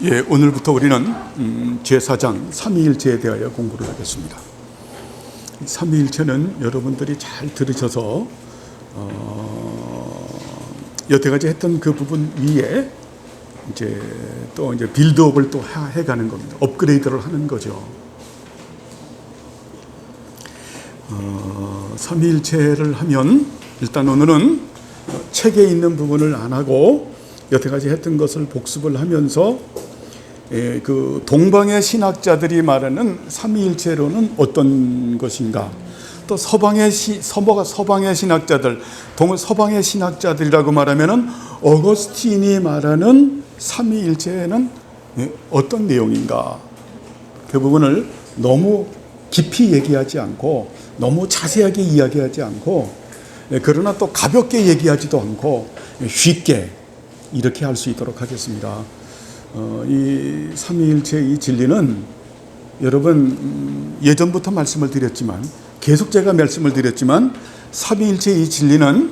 예, 오늘부터 우리는 제4장 삼위일체에 대하여 공부를 하겠습니다. 삼위일체는 여러분들이 잘 들으셔서 여태까지 했던 그 부분 위에 이제 빌드업을 또 해가는 겁니다. 업그레이드를 하는 거죠. 삼위일체를 하면 일단 오늘은 책에 있는 부분을 안 하고 여태까지 했던 것을 복습을 하면서 그 동방의 신학자들이 말하는 삼위일체론은 어떤 것인가, 또 서방의 신학자들, 서방의 신학자들이라고 말하면은 어거스틴이 말하는 삼위일체는 어떤 내용인가, 그 부분을 너무 깊이 얘기하지 않고 너무 자세하게 이야기하지 않고, 그러나 또 가볍게 얘기하지도 않고 쉽게 이렇게 할 수 있도록 하겠습니다. 이 삼위일체의 이 진리는 여러분 예전부터 말씀을 드렸지만, 계속 제가 말씀을 드렸지만, 삼위일체의 이 진리는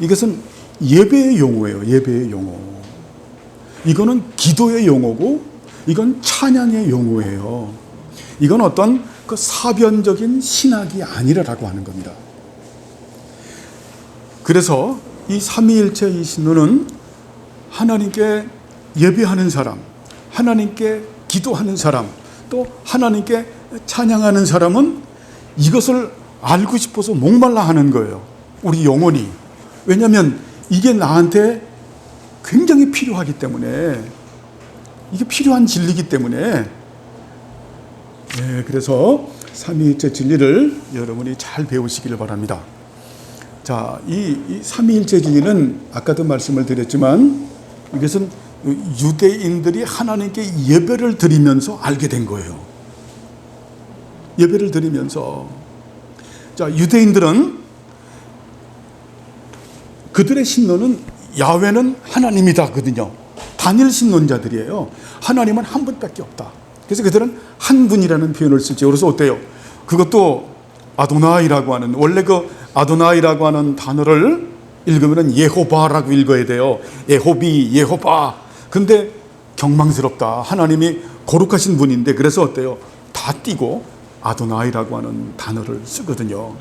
이것은 예배의 용어예요. 예배의 용어. 이거는 기도의 용어고, 이건 찬양의 용어예요. 이건 어떤 그 사변적인 신학이 아니라고 하는 겁니다. 그래서 이 삼위일체의 신론은 하나님께 예배하는 사람, 하나님께 기도하는 사람, 또 하나님께 찬양하는 사람은 이것을 알고 싶어서 목말라 하는 거예요. 우리 영혼이. 왜냐하면 이게 나한테 굉장히 필요하기 때문에, 이게 필요한 진리이기 때문에. 그래서 삼위일체 진리를 여러분이 잘 배우시기를 바랍니다. 자, 이 삼위일체 진리는 아까도 말씀을 드렸지만, 이것은 유대인들이 하나님께 예배를 드리면서 알게 된 거예요. 예배를 드리면서. 자, 유대인들은 그들의 신론은 야훼는 하나님이다거든요. 단일 신론자들이에요. 하나님은 한 분밖에 없다. 그래서 그들은 한 분이라는 표현을 쓰죠. 그래서 어때요? 그것도 아도나이라고 하는, 원래 그 아도나이라고 하는 단어를 읽으면 예호바라고 읽어야 돼요. 예호비, 예호바. 근데 경망스럽다. 하나님이 거룩하신 분인데, 그래서 어때요? 다 띄고 아도나이라고 하는 단어를 쓰거든요.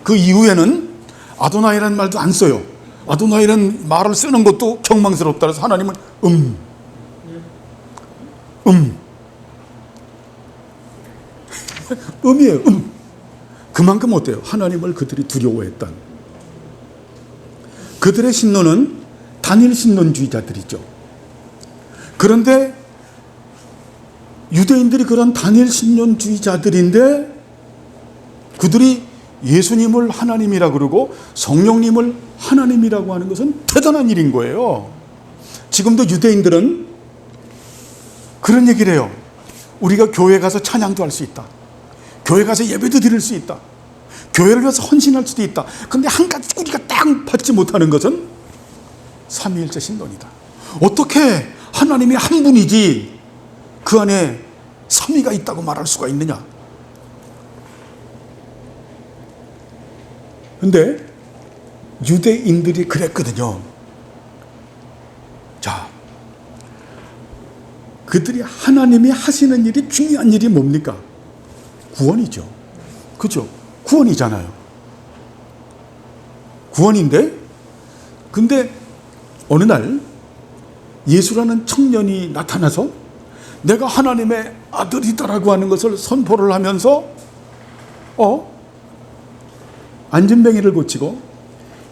그 이후에는 아도나이라는 말도 안 써요. 아도나이라는 말을 쓰는 것도 경망스럽다. 그래서 하나님은 음이에요. 그만큼 어때요? 하나님을 그들이 두려워했던. 그들의 신론은 단일 신론주의자들이죠. 그런데 유대인들이 그런 단일 신론주의자들인데, 그들이 예수님을 하나님이라고 그러고 성령님을 하나님이라고 하는 것은 대단한 일인 거예요. 지금도 유대인들은 그런 얘기를 해요. 우리가 교회 가서 찬양도 할 수 있다. 교회 가서 예배도 드릴 수 있다. 교회를 위해서 헌신할 수도 있다. 그런데 한 가지 우리가 딱 받지 못하는 것은 삼위일체 신론이다. 어떻게 하나님이 한 분이지 그 안에 삼위가 있다고 말할 수가 있느냐. 그런데 유대인들이 그랬거든요. 자, 그들이 하나님이 하시는 일이, 중요한 일이 뭡니까? 구원이죠. 그죠? 구원이잖아요. 구원인데, 근데 어느 날 예수라는 청년이 나타나서 내가 하나님의 아들이다라고 하는 것을 선포를 하면서 안진뱅이를 고치고,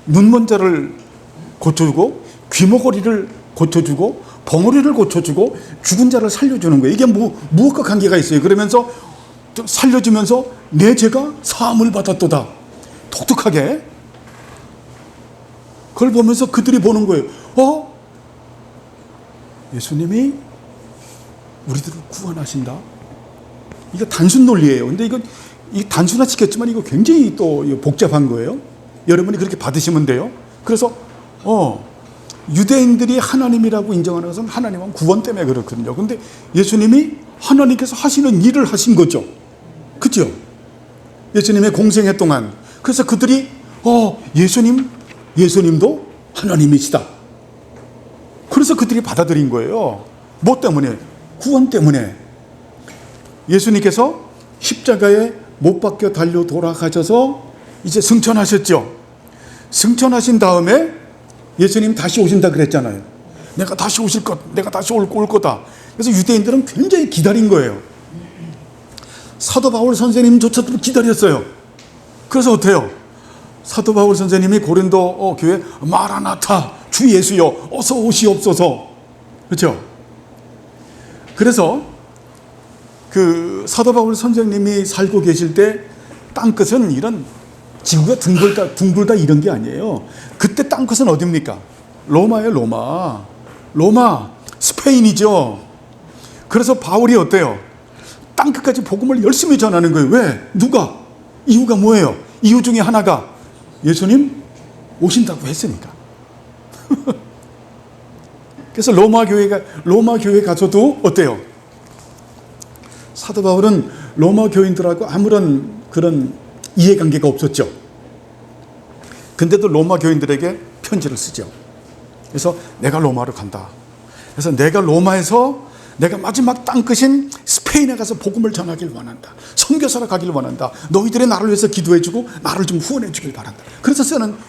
눈먼자를 고쳐주고, 귀머거리를 고쳐주고, 벙어리를 고쳐주고, 죽은 자를 살려주는 거예요. 이게 무엇과 관계가 있어요? 그러면서 좀 살려주면서 내 죄가 사함을 받았도다. 독특하게. 그걸 보면서 그들이 보는 거예요. 예수님이 우리들을 구원하신다. 이거 단순 논리예요. 근데 이 단순화시켰지만 이거 굉장히 또 복잡한 거예요. 여러분이 그렇게 받으시면 돼요. 그래서 유대인들이 하나님이라고 인정하는 것은 하나님은 구원 때문에 그렇거든요. 근데 예수님이 하나님께서 하시는 일을 하신 거죠. 그죠? 예수님의 공생애 동안. 그래서 그들이 예수님도 하나님이시다. 그래서 그들이 받아들인 거예요. 뭐 때문에? 구원 때문에 예수님께서 십자가에 못 박혀 달려 돌아가셔서 이제 승천하셨죠. 승천하신 다음에 예수님 다시 오신다 그랬잖아요. 내가 다시 오실 것, 내가 다시 올 거다. 그래서 유대인들은 굉장히 기다린 거예요. 사도 바울 선생님조차도 기다렸어요. 그래서 어때요? 사도 바울 선생님이 고린도 교회 마라나타 주 예수여 어서 오시옵소서. 그렇죠? 그래서 그 사도 바울 선생님이 살고 계실 때 땅끝은 이런 지구가 둥글다 이런 게 아니에요. 그때 땅끝은 어디입니까? 로마예요. 로마 스페인이죠. 그래서 바울이 어때요? 땅끝까지 복음을 열심히 전하는 거예요. 왜? 누가? 이유가 뭐예요? 이유 중에 하나가 예수님 오신다고 했으니까. 그래서 로마 교회 가서도 어때요? 사도 바울은 로마 교인들하고 아무런 그런 이해관계가 없었죠. 근데도 로마 교인들에게 편지를 쓰죠. 그래서 내가 로마로 간다. 그래서 내가 로마에서 내가 마지막 땅끝인 스페인에 가서 복음을 전하길 원한다. 선교사로 가길 원한다. 너희들이 나를 위해서 기도해주고 나를 좀 후원해 주길 바란다. 그래서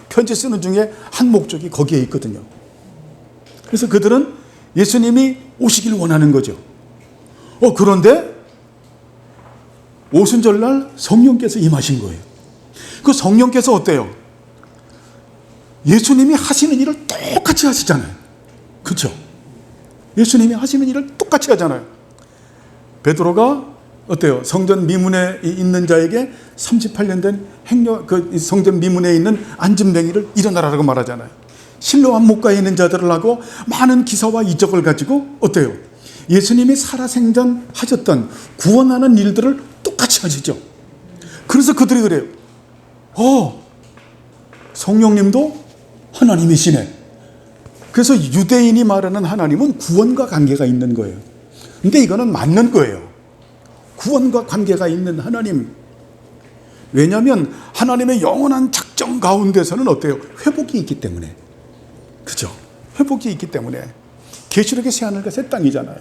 편지 쓰는 중에 한 목적이 거기에 있거든요. 그래서 그들은 예수님이 오시길 원하는 거죠. 그런데 오순절날 성령께서 임하신 거예요. 그 성령께서 어때요? 예수님이 하시는 일을 똑같이 하시잖아요. 그렇죠? 예수님이 하시는 일을 똑같이 하잖아요. 베드로가 어때요? 성전 미문에 있는 자에게 38년 된 성전 미문에 있는 안짐뱅이를 일어나라고 말하잖아요. 실로암 목가에 있는 자들을 하고 많은 기사와 이적을 가지고 어때요? 예수님이 살아생전하셨던 구원하는 일들을 똑같이 하시죠. 그래서 그들이 그래요. 성령님도 하나님이시네. 그래서 유대인이 말하는 하나님은 구원과 관계가 있는 거예요. 근데 이거는 맞는 거예요. 구원과 관계가 있는 하나님. 왜냐하면 하나님의 영원한 작정 가운데서는 어때요? 회복이 있기 때문에. 그죠? 회복이 있기 때문에. 계시록의 새하늘과 새 땅이잖아요.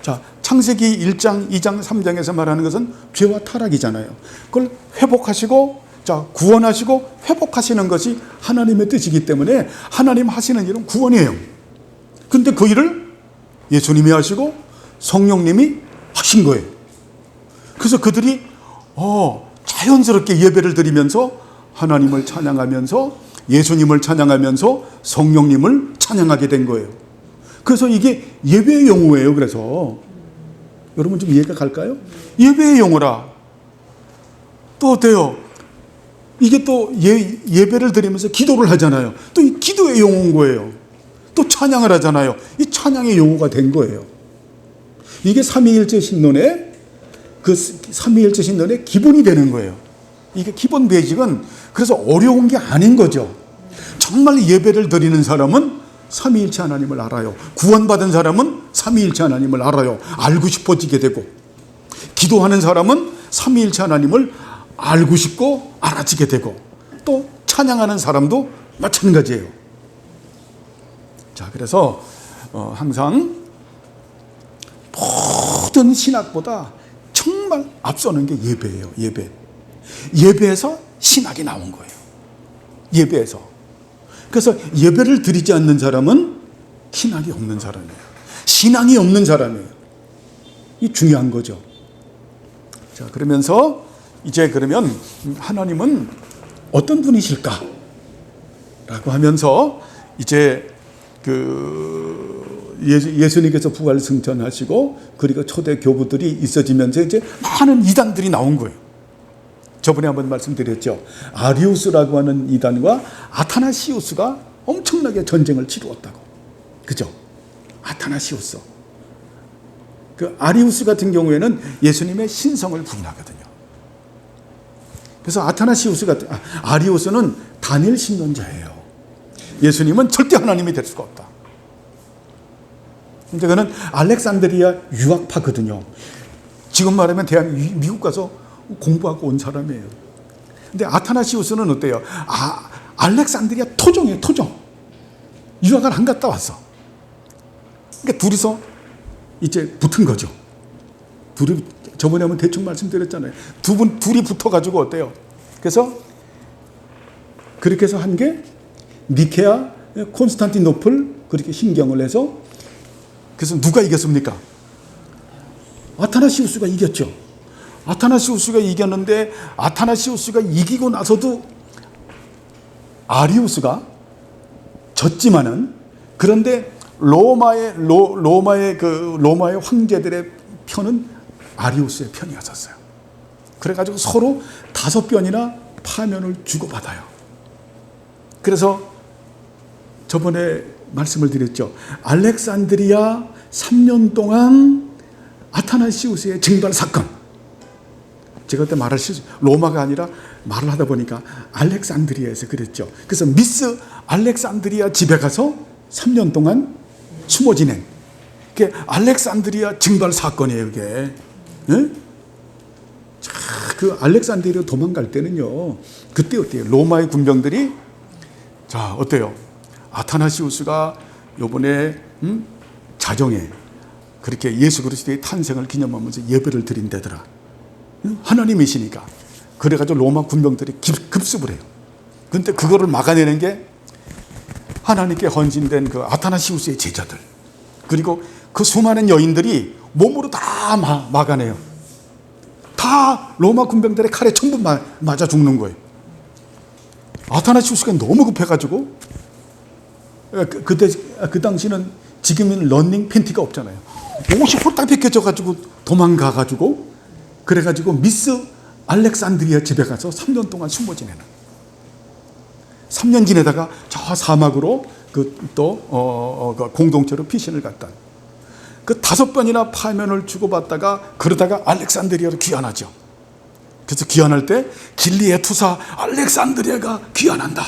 자, 창세기 1장, 2장, 3장에서 말하는 것은 죄와 타락이잖아요. 그걸 회복하시고, 자, 구원하시고 회복하시는 것이 하나님의 뜻이기 때문에 하나님 하시는 일은 구원이에요. 근데 그 일을 예수님이 하시고 성령님이 하신 거예요. 그래서 그들이 자연스럽게 예배를 드리면서 하나님을 찬양하면서 예수님을 찬양하면서 성령님을 찬양하게 된 거예요. 그래서 이게 예배의 용어예요. 그래서 여러분 좀 이해가 갈까요? 예배의 용어라. 또 어때요? 이게 또 예배를 드리면서 기도를 하잖아요. 또 이 기도의 용어인 거예요. 또 찬양을 하잖아요. 이 찬양의 용어가 된 거예요. 이게 삼위일체 신론의 삼위일체 신론의 기본이 되는 거예요. 이게 기본 베이직은 그래서 어려운 게 아닌 거죠. 정말 예배를 드리는 사람은 삼위일체 하나님을 알아요. 구원받은 사람은 삼위일체 하나님을 알아요. 알고 싶어지게 되고, 기도하는 사람은 삼위일체 하나님을 알고 싶고 알아지게 되고, 또 찬양하는 사람도 마찬가지예요. 자, 그래서 항상 모든 신학보다 정말 앞서는 게 예배예요. 예배에서 신학이 나온 거예요. 예배에서. 그래서 예배를 드리지 않는 사람은 신학이 없는 사람이에요. 신앙이 없는 사람이에요. 이 중요한 거죠. 자, 그러면서 이제 그러면 하나님은 어떤 분이실까? 라고 하면서 이제 예수님께서 부활 승천하시고 그리고 초대 교부들이 있어지면서 이제 많은 이단들이 나온 거예요. 저번에 한번 말씀드렸죠. 아리우스라고 하는 이단과 아타나시우스가 엄청나게 전쟁을 치루었다고. 그죠? 아타나시우스. 그 아리우스 같은 경우에는 예수님의 신성을 부인하거든요. 그래서 아리우스는 다니엘 신론자예요. 예수님은 절대 하나님이 될 수가 없다. 근데 그는 알렉산드리아 유학파거든요. 지금 말하면 미국 가서 공부하고 온 사람이에요. 근데 아타나시우스는 어때요? 알렉산드리아 토종이에요, 토종. 유학을 안 갔다 왔어. 그러니까 둘이서 이제 붙은 거죠. 저번에 한번 대충 말씀드렸잖아요. 둘이 붙어가지고 어때요? 그래서 그렇게 해서 한 게 니케아, 콘스탄티노플 그렇게 신경을 해서 그래서 누가 이겼습니까? 아타나시우스가 이겼죠. 아타나시우스가 이겼는데 아타나시우스가 이기고 나서도 아리우스가 졌지만은 그런데 로마의 황제들의 편은 아리우스의 편이었었어요. 그래가지고 서로 5번이나 파면을 주고받아요. 그래서 저번에 말씀을 드렸죠. 알렉산드리아 3년 동안 아타나시우스의 징발 사건. 제가 그때 로마가 아니라 말을 하다 보니까 알렉산드리아에서 그랬죠. 그래서 미스 알렉산드리아 집에 가서 3년 동안 숨어 지낸 그게 알렉산드리아 징발 사건이에요. 이게. 네? 자, 그 알렉산드리아 도망갈 때는요. 그때 어때요? 로마의 군병들이 자 어때요? 아타나시우스가 요번에 자정에 그렇게 예수 그리스도의 탄생을 기념하면서 예배를 드린다더라. 하나님이시니까. 그래가지고 로마 군병들이 급습을 해요. 그런데 그거를 막아내는 게 하나님께 헌신된 그 아타나시우스의 제자들. 그리고 그 수많은 여인들이 몸으로 다 막아내요. 다 로마 군병들의 칼에 전부 맞아 죽는 거예요. 아타나시우스가 너무 급해가지고 그때 그 당시는 지금은 러닝 팬티가 없잖아요. 옷이 홀딱 벗겨져가지고 도망가가지고 그래가지고 미스 알렉산드리아 집에 가서 3년 동안 숨어 지내는. 3년 지내다가 저 사막으로 공동체로 피신을 갔다. 그 5번이나 파면을 주고받다가 그러다가 알렉산드리아로 귀환하죠. 그래서 귀환할 때 길리의 투사 알렉산드리아가 귀환한다.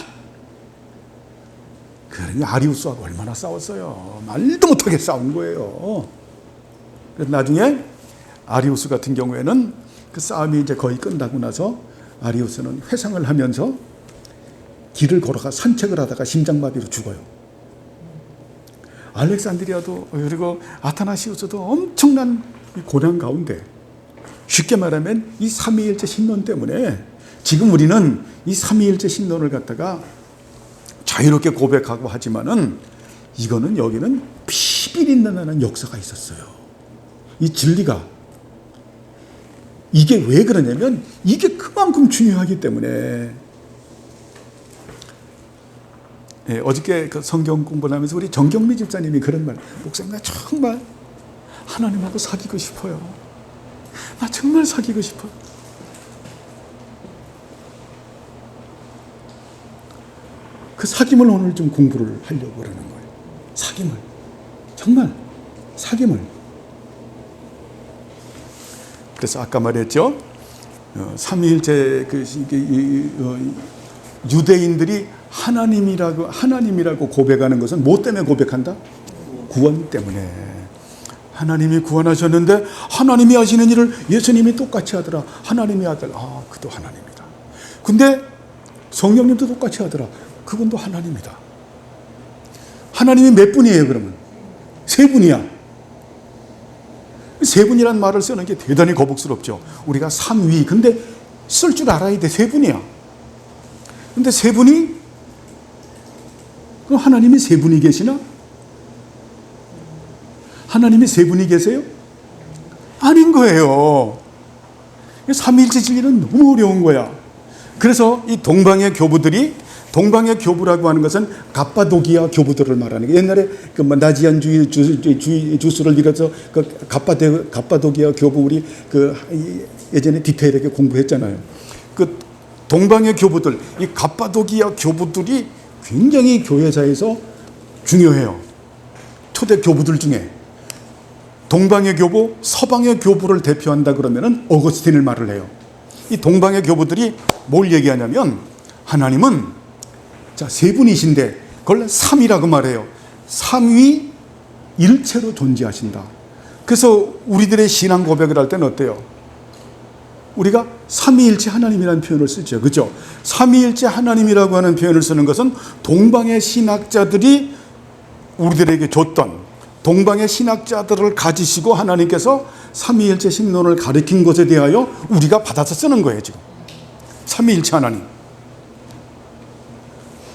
그러니 아리우스하고 얼마나 싸웠어요. 말도 못하게 싸운 거예요. 그래서 나중에 아리우스 같은 경우에는 그 싸움이 이제 거의 끝나고 나서 아리우스는 회상을 하면서 길을 걸어가 산책을 하다가 심장마비로 죽어요. 알렉산드리아도 그리고 아타나시우스도 엄청난 고난 가운데 쉽게 말하면 이 삼위일체 신론 때문에 지금 우리는 이 삼위일체 신론을 갖다가 자유롭게 고백하고 하지만은 이거는 여기는 피비린내나는 역사가 있었어요. 이 진리가 이게 왜 그러냐면 이게 그만큼 중요하기 때문에. 예, 어저께 그 성경 공부를 하면서 우리 정경미 집사님이 그런 말, 목사님 나 정말 하나님하고 사귀고 싶어요. 나 정말 사귀고 싶어. 그 사귐을 오늘 좀 공부를 하려고 그러는 거예요. 사귐을. 정말 사귐을. 그래서 아까 말했죠. 삼위일체 유대인들이 하나님이라고 고백하는 것은 뭐 때문에 고백한다? 구원 때문에. 하나님이 구원하셨는데 하나님이 하시는 일을 예수님이 똑같이 하더라. 하나님의 아들. 그도 하나님이다. 근데 성령님도 똑같이 하더라. 그건 또 하나님이다. 하나님이 몇 분이에요, 그러면? 3분이야. 3분이란 말을 쓰는 게 대단히 거북스럽죠. 우리가 삼위. 근데 쓸 줄 알아야 돼. 3분이야. 근데 3분이, 그럼 하나님이 3분이 계시나? 하나님이 3분이 계세요? 아닌 거예요. 삼위일체 진리는 너무 어려운 거야. 그래서 이 동방의 교부라고 하는 것은 갑바도기아 교부들을 말하는 거예요. 옛날에 그 나지안 주스를 빌어서 그 갑바도기아 교부 우리 그 예전에 디테일하게 공부했잖아요. 그 동방의 교부들, 이 갑바도기아 교부들이 굉장히 교회사에서 중요해요. 초대 교부들 중에 동방의 교부, 서방의 교부를 대표한다 그러면은 어거스틴을 말을 해요. 이 동방의 교부들이 뭘 얘기하냐면 하나님은 자, 3분이신데 그걸 삼이라고 말해요. 삼위 일체로 존재하신다. 그래서 우리들의 신앙 고백을 할 때는 어때요? 우리가 삼위일체 하나님이라는 표현을 쓰죠. 그죠? 삼위일체 하나님이라고 하는 표현을 쓰는 것은 동방의 신학자들이 우리들에게 줬던 동방의 신학자들을 가지시고 하나님께서 삼위일체 신론을 가르친 것에 대하여 우리가 받아서 쓰는 거예요, 지금. 삼위일체 하나님.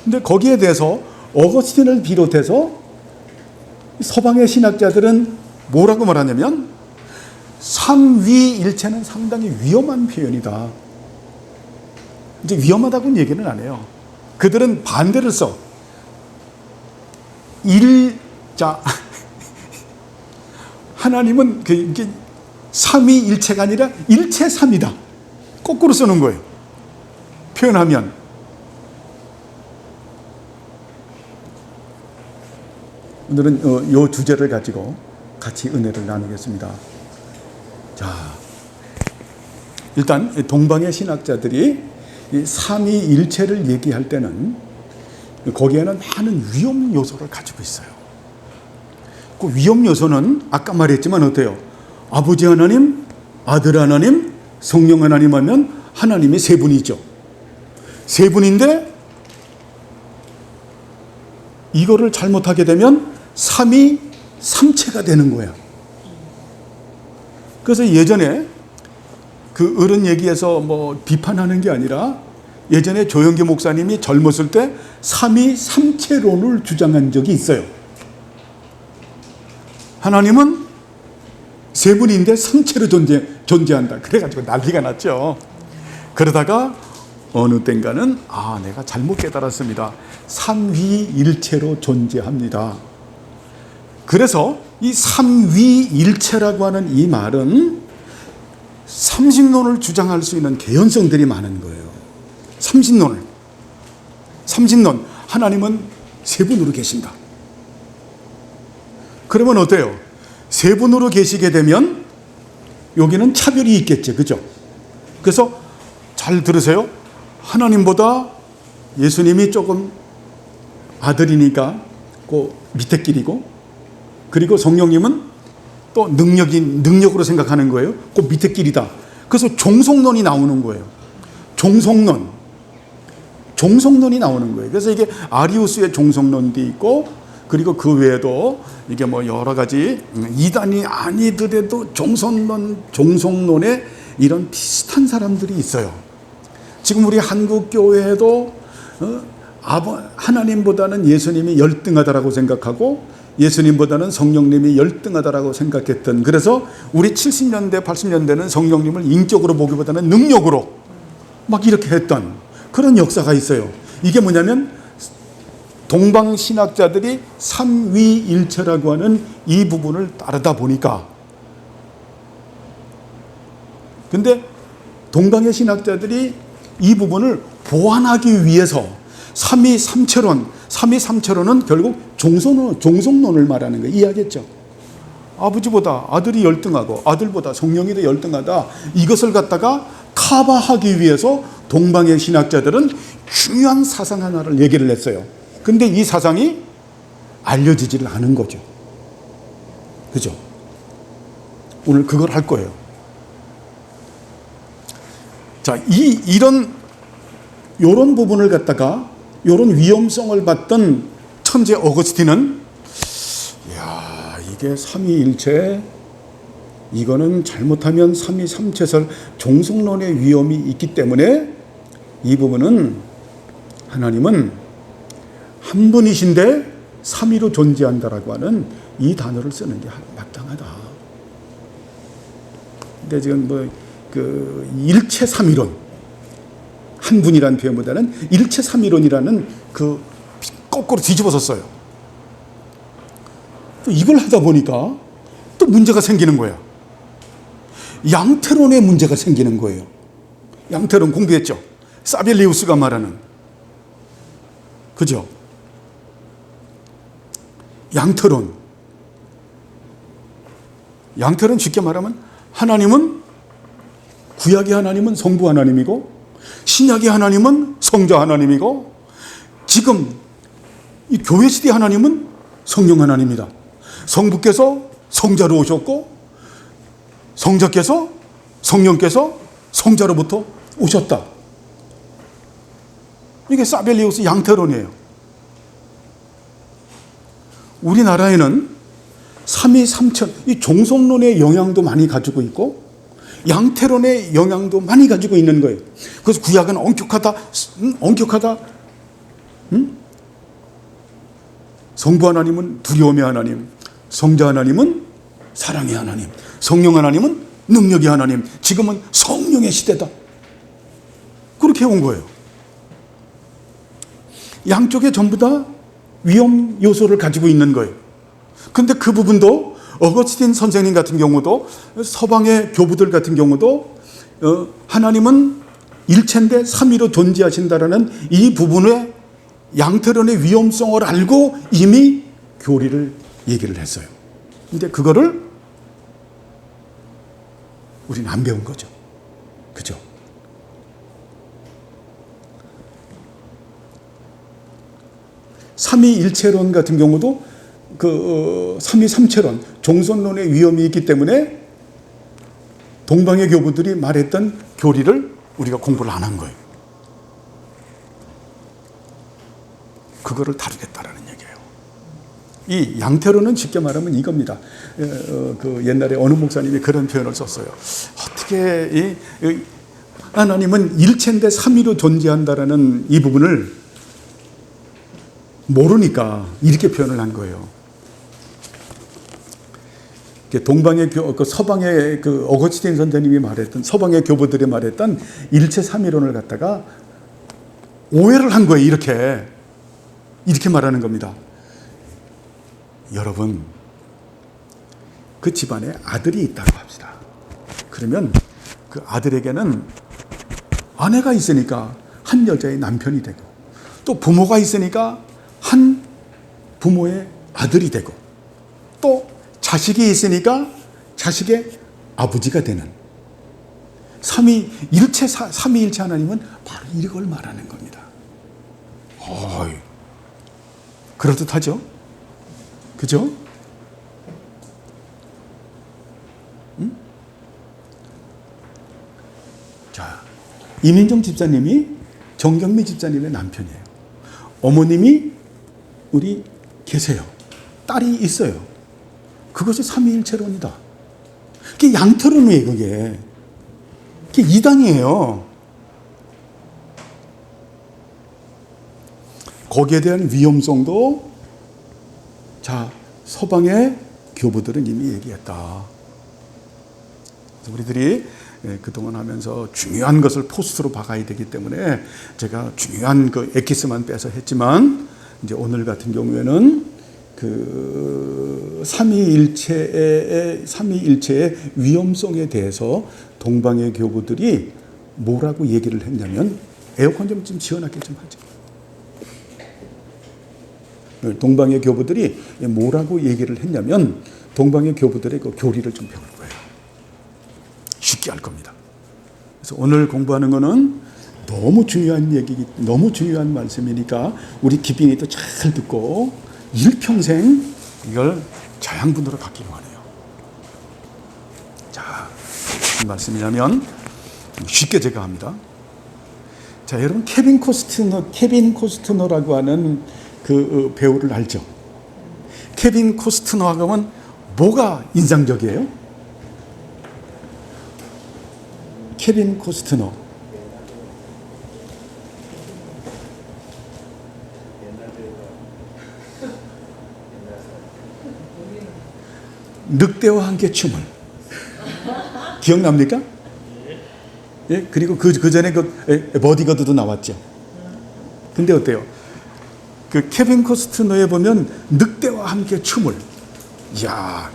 근데 거기에 대해서 어거스틴을 비롯해서 서방의 신학자들은 뭐라고 말하냐면 삼위일체는 상당히 위험한 표현이다. 이제 위험하다고는 얘기는 안 해요. 그들은 반대를 써. 하나님은 이게 삼위일체가 아니라 일체삼이다. 거꾸로 쓰는 거예요. 표현하면. 오늘은 이 주제를 가지고 같이 은혜를 나누겠습니다. 자, 일단 동방의 신학자들이 이 삼위일체를 얘기할 때는 거기에는 많은 위험 요소를 가지고 있어요. 그 위험 요소는 아까 말했지만 어때요? 아버지 하나님, 아들 하나님, 성령 하나님 하면 하나님이 세 분이죠. 세 분인데 이거를 잘못하게 되면 삼위삼체가 되는 거야. 그래서 예전에 그 어른 얘기에서 뭐 비판하는 게 아니라 예전에 조영기 목사님이 젊었을 때 삼위삼체론을 주장한 적이 있어요. 하나님은 세 분인데 삼체로 존재한다. 그래가지고 난리가 났죠. 그러다가 어느 땐가는 내가 잘못 깨달았습니다. 삼위일체로 존재합니다. 그래서 이 삼위일체라고 하는 이 말은 삼신론을 주장할 수 있는 개연성들이 많은 거예요. 삼신론. 하나님은 세 분으로 계신다. 그러면 어때요? 세 분으로 계시게 되면 여기는 차별이 있겠죠. 그죠? 그래서 잘 들으세요. 하나님보다 예수님이 조금 아들이니까 그 밑에 길이고, 그리고 성령님은 또 능력으로 생각하는 거예요. 그 밑에 길이다. 그래서 종속론이 나오는 거예요. 종속론이 나오는 거예요. 그래서 이게 아리우스의 종속론도 있고, 그리고 그 외에도 이게 뭐 여러 가지 이단이 아니더라도 종속론에 이런 비슷한 사람들이 있어요. 지금 우리 한국 교회에도 하나님보다는 예수님이 열등하다라고 생각하고 예수님보다는 성령님이 열등하다라고 생각했던, 그래서 우리 70년대 80년대는 성령님을 인격으로 보기보다는 능력으로 막 이렇게 했던 그런 역사가 있어요. 이게 뭐냐면 동방 신학자들이 삼위일체라고 하는 이 부분을 따르다 보니까, 근데 동방의 신학자들이 이 부분을 보완하기 위해서 삼위삼체론은 결국 종속론을 말하는 거예요. 이해하겠죠? 아버지보다 아들이 열등하고 아들보다 성령이 더 열등하다. 이것을 갖다가 커버하기 위해서 동방의 신학자들은 중요한 사상 하나를 얘기를 했어요. 근데 이 사상이 알려지지를 않은 거죠. 그죠? 오늘 그걸 할 거예요. 자, 이런 부분을 갖다가 이런 위험성을 받던 천재 어거스틴은 이게 삼위일체, 이거는 잘못하면 삼위삼체설 종속론의 위험이 있기 때문에 이 부분은 하나님은 한 분이신데 삼위로 존재한다라고 하는 이 단어를 쓰는 게 마땅하다. 근데 지금 일체 삼위론, 한 분이라는 표현보다는 일체 삼위론이라는 그 거꾸로 뒤집어서 써요. 이걸 하다 보니까 또 문제가 생기는 거야. 양태론에 문제가 생기는 거예요. 양태론 공부했죠? 사벨리우스가 말하는. 그죠? 양태론 쉽게 말하면 하나님은, 구약의 하나님은 성부 하나님이고 신약의 하나님은 성자 하나님이고 지금 이 교회 시대 하나님은 성령 하나님이다. 성부께서 성자로 오셨고 성자께서 성령께서 성자로부터 오셨다. 이게 사벨리우스 양태론이에요. 우리나라에는 삼위삼천, 이 종속론의 영향도 많이 가지고 있고 양태론의 영향도 많이 가지고 있는 거예요. 그래서 구약은 엄격하다, 엄격하다. 성부 하나님은 두려움의 하나님, 성자 하나님은 사랑의 하나님, 성령 하나님은 능력의 하나님, 지금은 성령의 시대다. 그렇게 온 거예요. 양쪽에 전부 다 위험 요소를 가지고 있는 거예요. 근데 그 부분도 어거스틴 선생님 같은 경우도, 서방의 교부들 같은 경우도 하나님은 일체인데 삼위로 존재하신다라는 이 부분의 양태론의 위험성을 알고 이미 교리를 얘기를 했어요. 근데 그거를 우리는 안 배운 거죠. 그죠? 삼위일체론 같은 경우도 그 삼위삼체론, 종선론의 위험이 있기 때문에 동방의 교부들이 말했던 교리를 우리가 공부를 안 한 거예요. 그거를 다루겠다라는 얘기예요. 이 양태론은 쉽게 말하면 이겁니다. 그 옛날에 어느 목사님이 그런 표현을 썼어요. 어떻게 하나님은 일체인데 삼위로 존재한다라는 이 부분을 모르니까 이렇게 표현을 한 거예요. 동방의 서방의 그 어거스틴 선생님이 말했던, 서방의 교부들이 말했던 일체 삼위론을 갖다가 오해를 한 거예요. 이렇게 말하는 겁니다. 여러분, 그 집안에 아들이 있다고 합시다. 그러면 그 아들에게는 아내가 있으니까 한 여자의 남편이 되고, 또 부모가 있으니까 한 부모의 아들이 되고, 또 자식이 있으니까 자식의 아버지가 되는 삼위일체 하나님은 바로 이걸 말하는 겁니다. 그럴듯하죠? 그죠? 자, 이민정 집사님이 정경미 집사님의 남편이에요. 어머님이 우리 계세요. 딸이 있어요. 그것이 삼위일체론이다. 그게 양태론이에요, 그게. 그게 이단이에요. 거기에 대한 위험성도 서방의 교부들은 이미 얘기했다. 우리들이 그동안 하면서 중요한 것을 포스트로 박아야 되기 때문에 제가 중요한 그 엑기스만 빼서 했지만, 이제 오늘 같은 경우에는 그 삼위일체의 위험성에 대해서 동방의 교부들이 뭐라고 얘기를 했냐면, 에어컨 좀 지어놨게 좀 하죠. 동방의 교부들이 뭐라고 얘기를 했냐면, 동방의 교부들의 그 교리를 좀 배울 거예요. 쉽게 알 겁니다. 그래서 오늘 공부하는 거는 너무 중요한 얘기, 너무 중요한 말씀이니까 우리 기빈이도 잘 듣고 일평생 이걸 자양분으로 갖기를 원해요. 자, 무슨 말씀이냐면 쉽게 제가 합니다. 자, 여러분 케빈 코스트너라고 하는 그 배우를 알죠? 케빈 코스트너 하면 뭐가 인상적이에요? 케빈 코스트너. 늑대와 함께 춤을. 기억납니까? 예? 그리고 그 전에 그 버디가드도 나왔죠. 근데 어때요? 그 케빈 코스트너에 보면 늑대와 함께 춤을. 이야.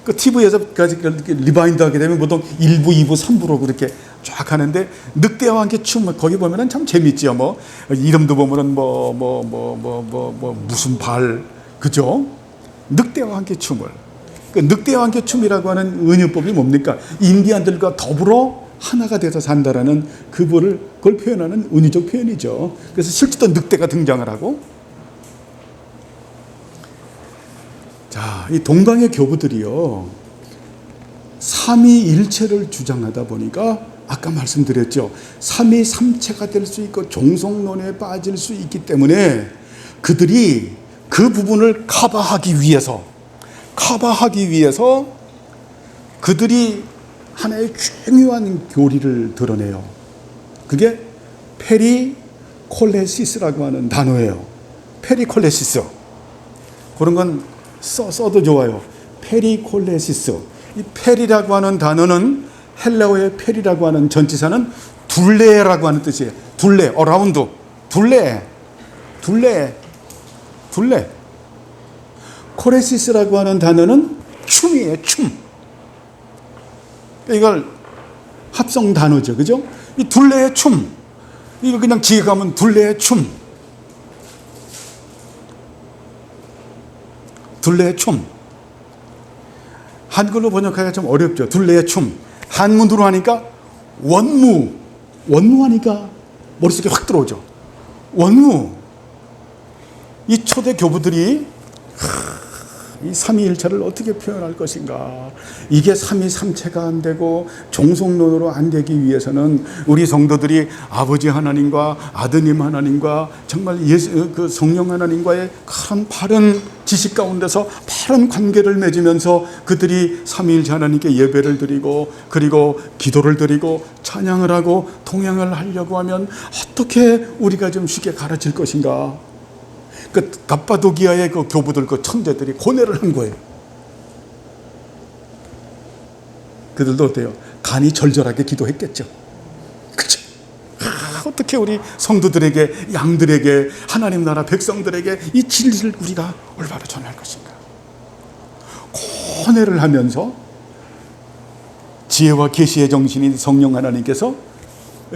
그 TV에서까지 리바인드 하게 되면 보통 1부, 2부, 3부로 그렇게 쫙 하는데, 늑대와 함께 춤을 거기 보면은 참 재밌지요. 뭐 이름도 보면은 무슨 발, 그죠? 늑대와 함께 춤을. 그 늑대와 함께 춤이라고 하는 은유법이 뭡니까? 인디안들과 더불어 하나가 돼서 산다라는 그걸 표현하는 은유적 표현이죠. 그래서 실제로 늑대가 등장을 하고, 자, 이 동방의 교부들이요, 삼위일체를 주장하다 보니까 아까 말씀드렸죠. 삼위삼체가 될 수 있고 종속론에 빠질 수 있기 때문에 그들이 그 부분을 커버하기 위해서, 커버하기 위해서 그들이 하나의 중요한 교리를 드러내요. 그게 페리콜레시스라고 하는 단어예요. 페리콜레시스. 그런 건 써도 좋아요. 페리콜레시스. 이 페리라고 하는 단어는 헬라어의 페리라고 하는 전치사는 둘레라고 하는 뜻이에요. 둘레, 어라운드. 둘레. 코레시스라고 하는 단어는 춤이에요, 춤. 이걸 합성 단어죠, 그죠? 이 둘레의 춤. 이거 그냥 기획하면 둘레의 춤. 둘레의 춤. 한글로 번역하기가 좀 어렵죠. 둘레의 춤. 한문으로 하니까 원무. 원무하니까 머릿속에 확 들어오죠. 원무. 이 초대 교부들이 이 삼위일체를 어떻게 표현할 것인가. 이게 삼위삼체가 안 되고 종속론으로 안 되기 위해서는 우리 성도들이 아버지 하나님과 아드님 하나님과 정말 그 성령 하나님과의 큰 바른 지식 가운데서 바른 관계를 맺으면서 그들이 삼위일체 하나님께 예배를 드리고 그리고 기도를 드리고 찬양을 하고 동행을 하려고 하면 어떻게 우리가 좀 쉽게 가르칠 것인가. 그 갑바도기아의 그 교부들, 그 천재들이 고뇌를 한 거예요. 그들도 어때요? 간이 절절하게 기도했겠죠. 그죠? 어떻게 우리 성도들에게, 양들에게, 하나님 나라 백성들에게 이 진리를 우리가 올바로 전할 것인가? 고뇌를 하면서 지혜와 계시의 정신인 성령 하나님께서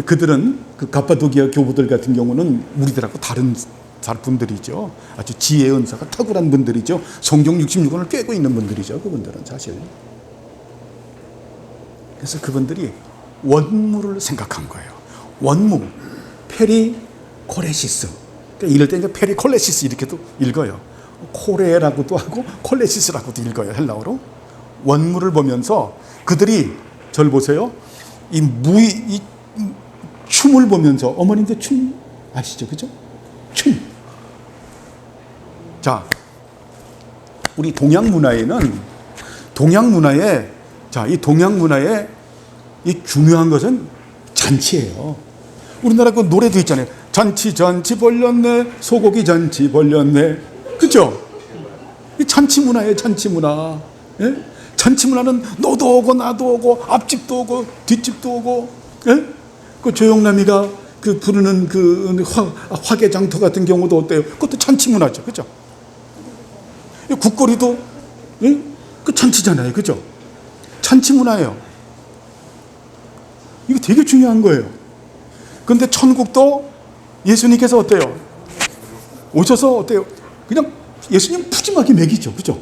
그들은 그 갑바도기아 교부들 같은 경우는 우리들하고 다른 분들이죠. 아주 지혜의 은사가 탁월한 분들이죠. 성경 66권을 꿰고 있는 분들이죠. 그분들은 사실. 그래서 그분들이 원무를 생각한 거예요. 원무, 페리콜레시스. 그러니까 이럴 때 이제 페리콜레시스 이렇게도 읽어요. 코레라고도 하고 콜레시스라고도 읽어요. 헬라어로. 원무를 보면서 그들이 절 보세요. 이 춤을 보면서 어머님들 춤 아시죠? 그죠? 춤. 자, 우리 동양 문화에 이 중요한 것은 잔치예요. 우리나라 그 노래도 있잖아요. 잔치 벌렸네, 소고기 잔치 벌렸네. 그죠? 이 잔치 문화예요, 잔치 문화. 예? 잔치 문화는 너도 오고 나도 오고 앞집도 오고 뒷집도 오고. 예? 그 조영남이가 그 부르는 그 화개장터 같은 경우도 어때요? 그것도 잔치 문화죠, 그죠? 국거리도 예? 그 잔치잖아요, 그죠? 잔치 문화예요. 이거 되게 중요한 거예요. 그런데 천국도 예수님께서 어때요? 오셔서 어때요? 그냥 예수님 푸짐하게 먹이죠, 그죠?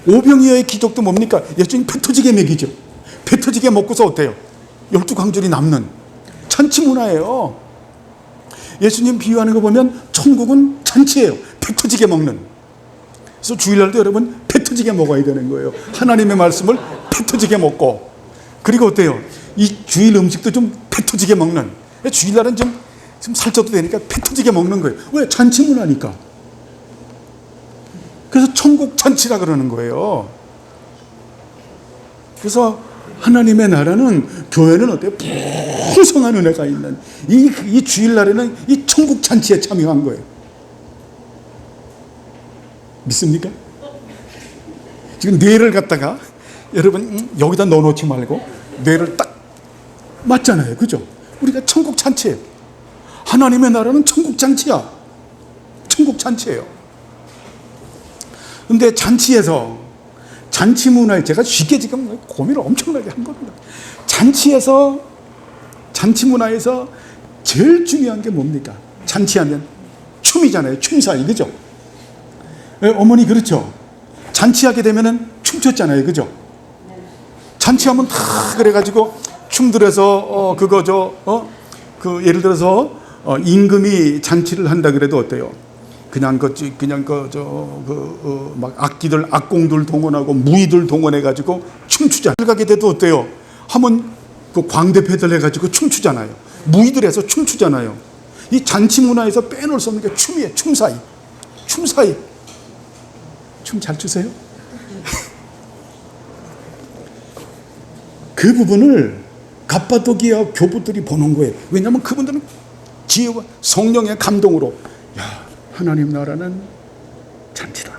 오병이어의 기적도 뭡니까? 예수님 배 터지게 먹이죠. 배 터지게 먹고서 어때요? 12광줄이 남는 잔치 문화예요. 예수님 비유하는 거 보면 천국은 잔치예요. 배 터지게 먹는. 그래서 주일날도 여러분 배 터지게 먹어야 되는 거예요. 하나님의 말씀을 배 터지게 먹고, 그리고 어때요? 이 주일 음식도 좀 배 터지게 먹는. 주일날은 좀 살쪄도 되니까 배 터지게 먹는 거예요. 왜? 잔치 문화니까. 그래서 천국 잔치라 그러는 거예요. 그래서 하나님의 나라는, 교회는 어때요? 풍성한 은혜가 있는 이 주일날에는 이 천국 잔치에 참여한 거예요. 믿습니까? 지금 뇌를 갖다가 여러분 여기다 넣어놓지 말고 뇌를 딱 맞잖아요, 그죠? 우리가 천국 잔치예요. 하나님의 나라는 천국 잔치야. 천국 잔치예요. 근데 잔치에서, 잔치 문화에 제가 쉽게 지금 고민을 엄청나게 한 겁니다. 잔치 문화에서 제일 중요한 게 뭡니까? 잔치하면 춤이잖아요. 춤사위, 그죠? 어머니 그렇죠? 잔치하게 되면은 춤췄잖아요, 그죠? 잔치하면 다 그래가지고 춤들에서 예를 들어서 임금이 잔치를 한다 그래도 어때요? 막 악공들 동원하고 무의들 동원해가지고 춤추자. 가게 돼도 어때요? 하면 그 광대패들 해가지고 춤추잖아요. 무의들에서 춤추잖아요. 이 잔치 문화에서 빼놓을 수 없는 게 춤이에요. 춤사위. 춤 잘 추세요? 그 부분을 갑바도기아 교부들이 보는 거예요. 왜냐하면 그분들은 지혜와 성령의 감동으로 야, 하나님 나라는 잔치다.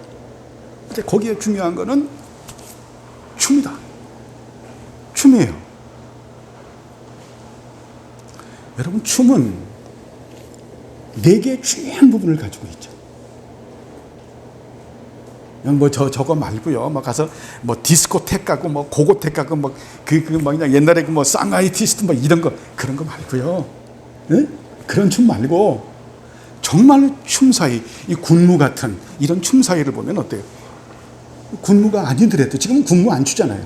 근데 거기에 중요한 거는 춤이다. 춤이에요. 여러분, 춤은 4개의 중요한 부분을 가지고 있죠. 뭐 저거 말고요. 막 가서 뭐 디스코텍 가고 뭐 고고텍 가고 뭐 그냥 옛날에 그 뭐 쌍아이티스트 뭐 이런 거 그런 거 말고요. 네? 그런 춤 말고 정말 춤 사이, 이 군무 같은 이런 춤 사이를 보면 어때요? 군무가 아니더라도 지금 군무 안 추잖아요.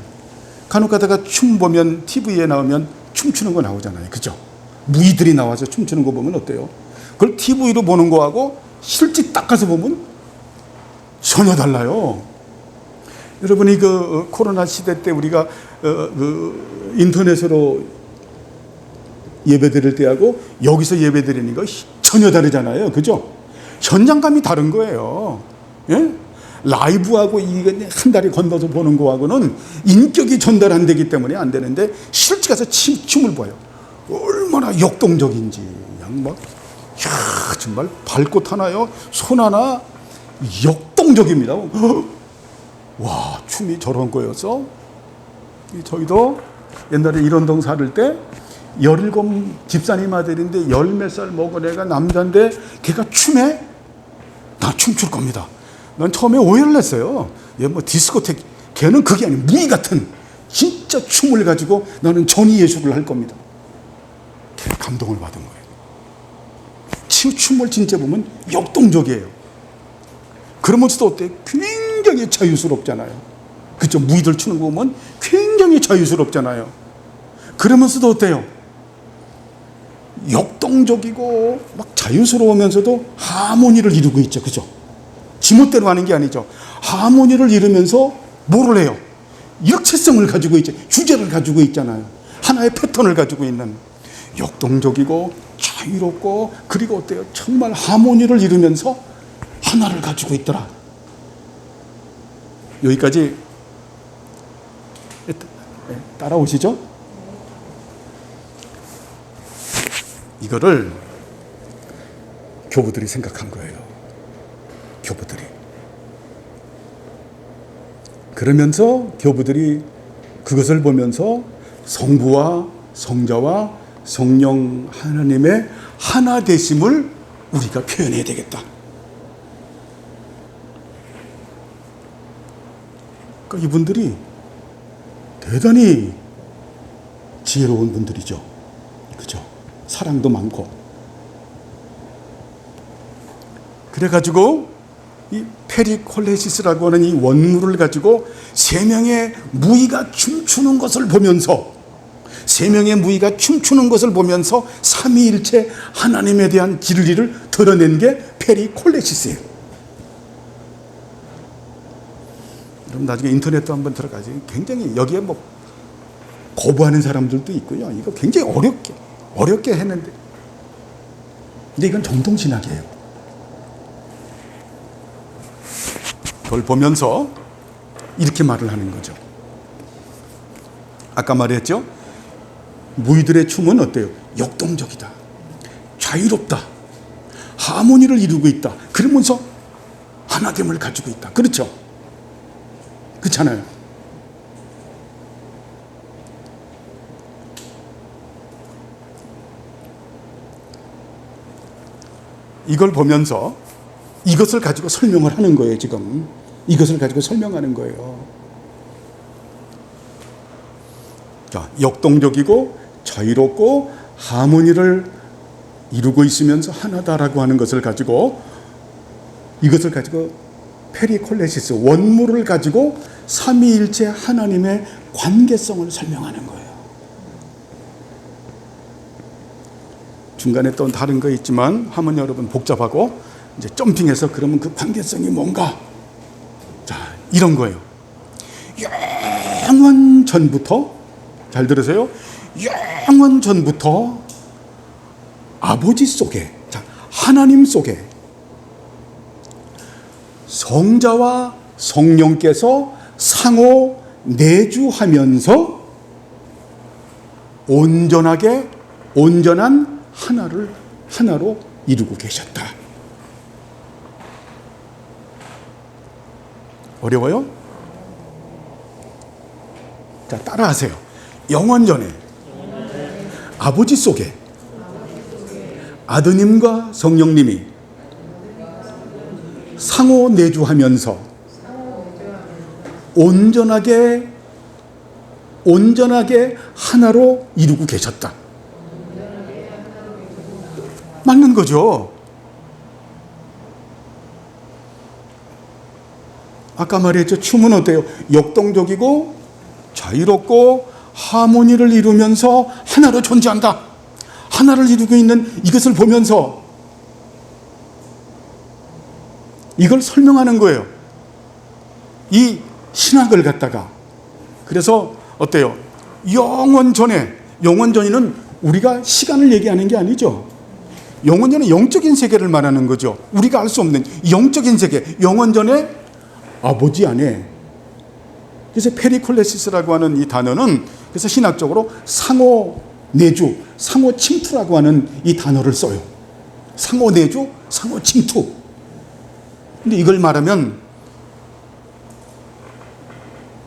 간혹 가다가 춤 보면 TV에 나오면 춤추는 거 나오잖아요. 그죠? 무희들이 나와서 춤추는 거 보면 어때요? 그걸 TV로 보는 거하고 실제 딱 가서 보면 전혀 달라요. 여러분이 그 코로나 시대 때 우리가 인터넷으로 예배드릴 때하고 여기서 예배드리는 거 전혀 다르잖아요. 그죠? 현장감이 다른 거예요. 예? 라이브하고 이게 한 다리 건너서 보는 거하고는 인격이 전달 안 되기 때문에 안 되는데 실제 가서 춤을 봐요. 얼마나 역동적인지. 그냥 막, 야, 정말 발꽃 하나요? 손 하나? 역동적입니다. 와, 춤이 저런 거여서 저희도 옛날에 일원동 살을 때 17 집사님 아들인데 10몇 살 먹은 애가 남자인데 걔가 춤에 나 춤출 겁니다. 난 처음에 오해를 했어요. 얘 뭐 디스코텍, 걔는 그게 아니고 무희 같은 진짜 춤을 가지고 나는 전위 예술을 할 겁니다. 걔 감동을 받은 거예요. 춤을 진짜 보면 역동적이에요. 그러면서도 어때요? 굉장히 자유스럽잖아요. 그죠? 무희들 추는 거 보면 굉장히 자유스럽잖아요. 그러면서도 어때요? 역동적이고 막 자유스러우면서도 하모니를 이루고 있죠. 그죠? 지멋대로 하는 게 아니죠. 하모니를 이루면서 뭐를 해요? 일체성을 가지고 있죠. 주제를 가지고 있잖아요. 하나의 패턴을 가지고 있는 역동적이고 자유롭고 그리고 어때요? 정말 하모니를 이루면서 하나를 가지고 있더라. 여기까지 따라오시죠? 이거를 교부들이 생각한 거예요. 교부들이. 그러면서 교부들이 그것을 보면서 성부와 성자와 성령 하나님의 하나 되심을 우리가 표현해야 되겠다. 그러니까 이분들이 대단히 지혜로운 분들이죠. 그죠? 사랑도 많고. 그래가지고 이 페리콜레시스라고 하는 이 원물을 가지고 세 명의 무희가 춤추는 것을 보면서 삼위일체 하나님에 대한 진리를 드러낸 게 페리콜레시스예요. 그럼 나중에 인터넷도 한번 들어가지. 굉장히 여기에 뭐 거부하는 사람들도 있고요. 이거 굉장히 어렵게 했는데. 근데 이건 정통신학이에요. 그걸 보면서 이렇게 말을 하는 거죠. 아까 말했죠? 무희들의 춤은 어때요? 역동적이다. 자유롭다. 하모니를 이루고 있다. 그러면서 하나됨을 가지고 있다. 그렇죠? 그렇잖아요. 이걸 보면서 이것을 가지고 설명을 하는 거예요. 지금 이것을 가지고 설명하는 거예요. 자, 역동적이고 자유롭고 하모니를 이루고 있으면서 하나다라고 하는 것을 가지고 이것을 가지고 페리콜레시스 원물을 가지고 삼위일체 하나님의 관계성을 설명하는 거예요. 중간에 또 다른 거 있지만 하면 여러분 복잡하고 이제 점핑해서 그러면 그 관계성이 뭔가 자 이런 거예요. 영원 전부터 잘 들으세요. 영원 전부터 아버지 속에 자 하나님 속에 성자와 성령께서 상호 내주하면서 온전한 하나로 이루고 계셨다. 어려워요? 자, 따라하세요. 영원전에 아버지 속에 아드님과 성령님이 상호 내주하면서 온전하게 하나로 이루고 계셨다. 맞는 거죠. 아까 말했죠. 춤은 어때요? 역동적이고 자유롭고 하모니를 이루면서 하나로 존재한다. 하나를 이루고 있는 이것을 보면서 이걸 설명하는 거예요. 이 신학을 갖다가. 그래서 어때요? 영원전에는 우리가 시간을 얘기하는 게 아니죠. 영원전에 영적인 세계를 말하는 거죠. 우리가 알 수 없는 영적인 세계, 영원전에 아버지 안에. 그래서 페리콜레시스라고 하는 이 단어는 그래서 신학적으로 상호 내주, 상호 침투라고 하는 이 단어를 써요. 상호 내주, 상호 침투. 근데 이걸 말하면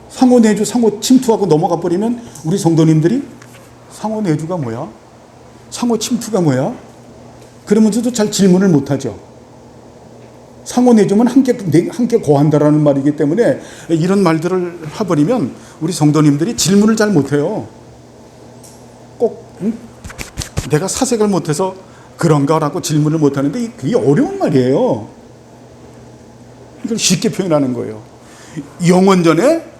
상호 내주, 상호 침투하고 넘어가 버리면 우리 성도님들이 상호 내주가 뭐야? 상호 침투가 뭐야? 그러면서도 잘 질문을 못 하죠. 상호 내주면 함께 거한다라는 말이기 때문에 이런 말들을 해버리면 우리 성도님들이 질문을 잘 못해요. 꼭 내가 사색을 못해서 그런가라고 질문을 못하는데 그게 어려운 말이에요. 이걸 쉽게 표현하는 거예요. 영원전에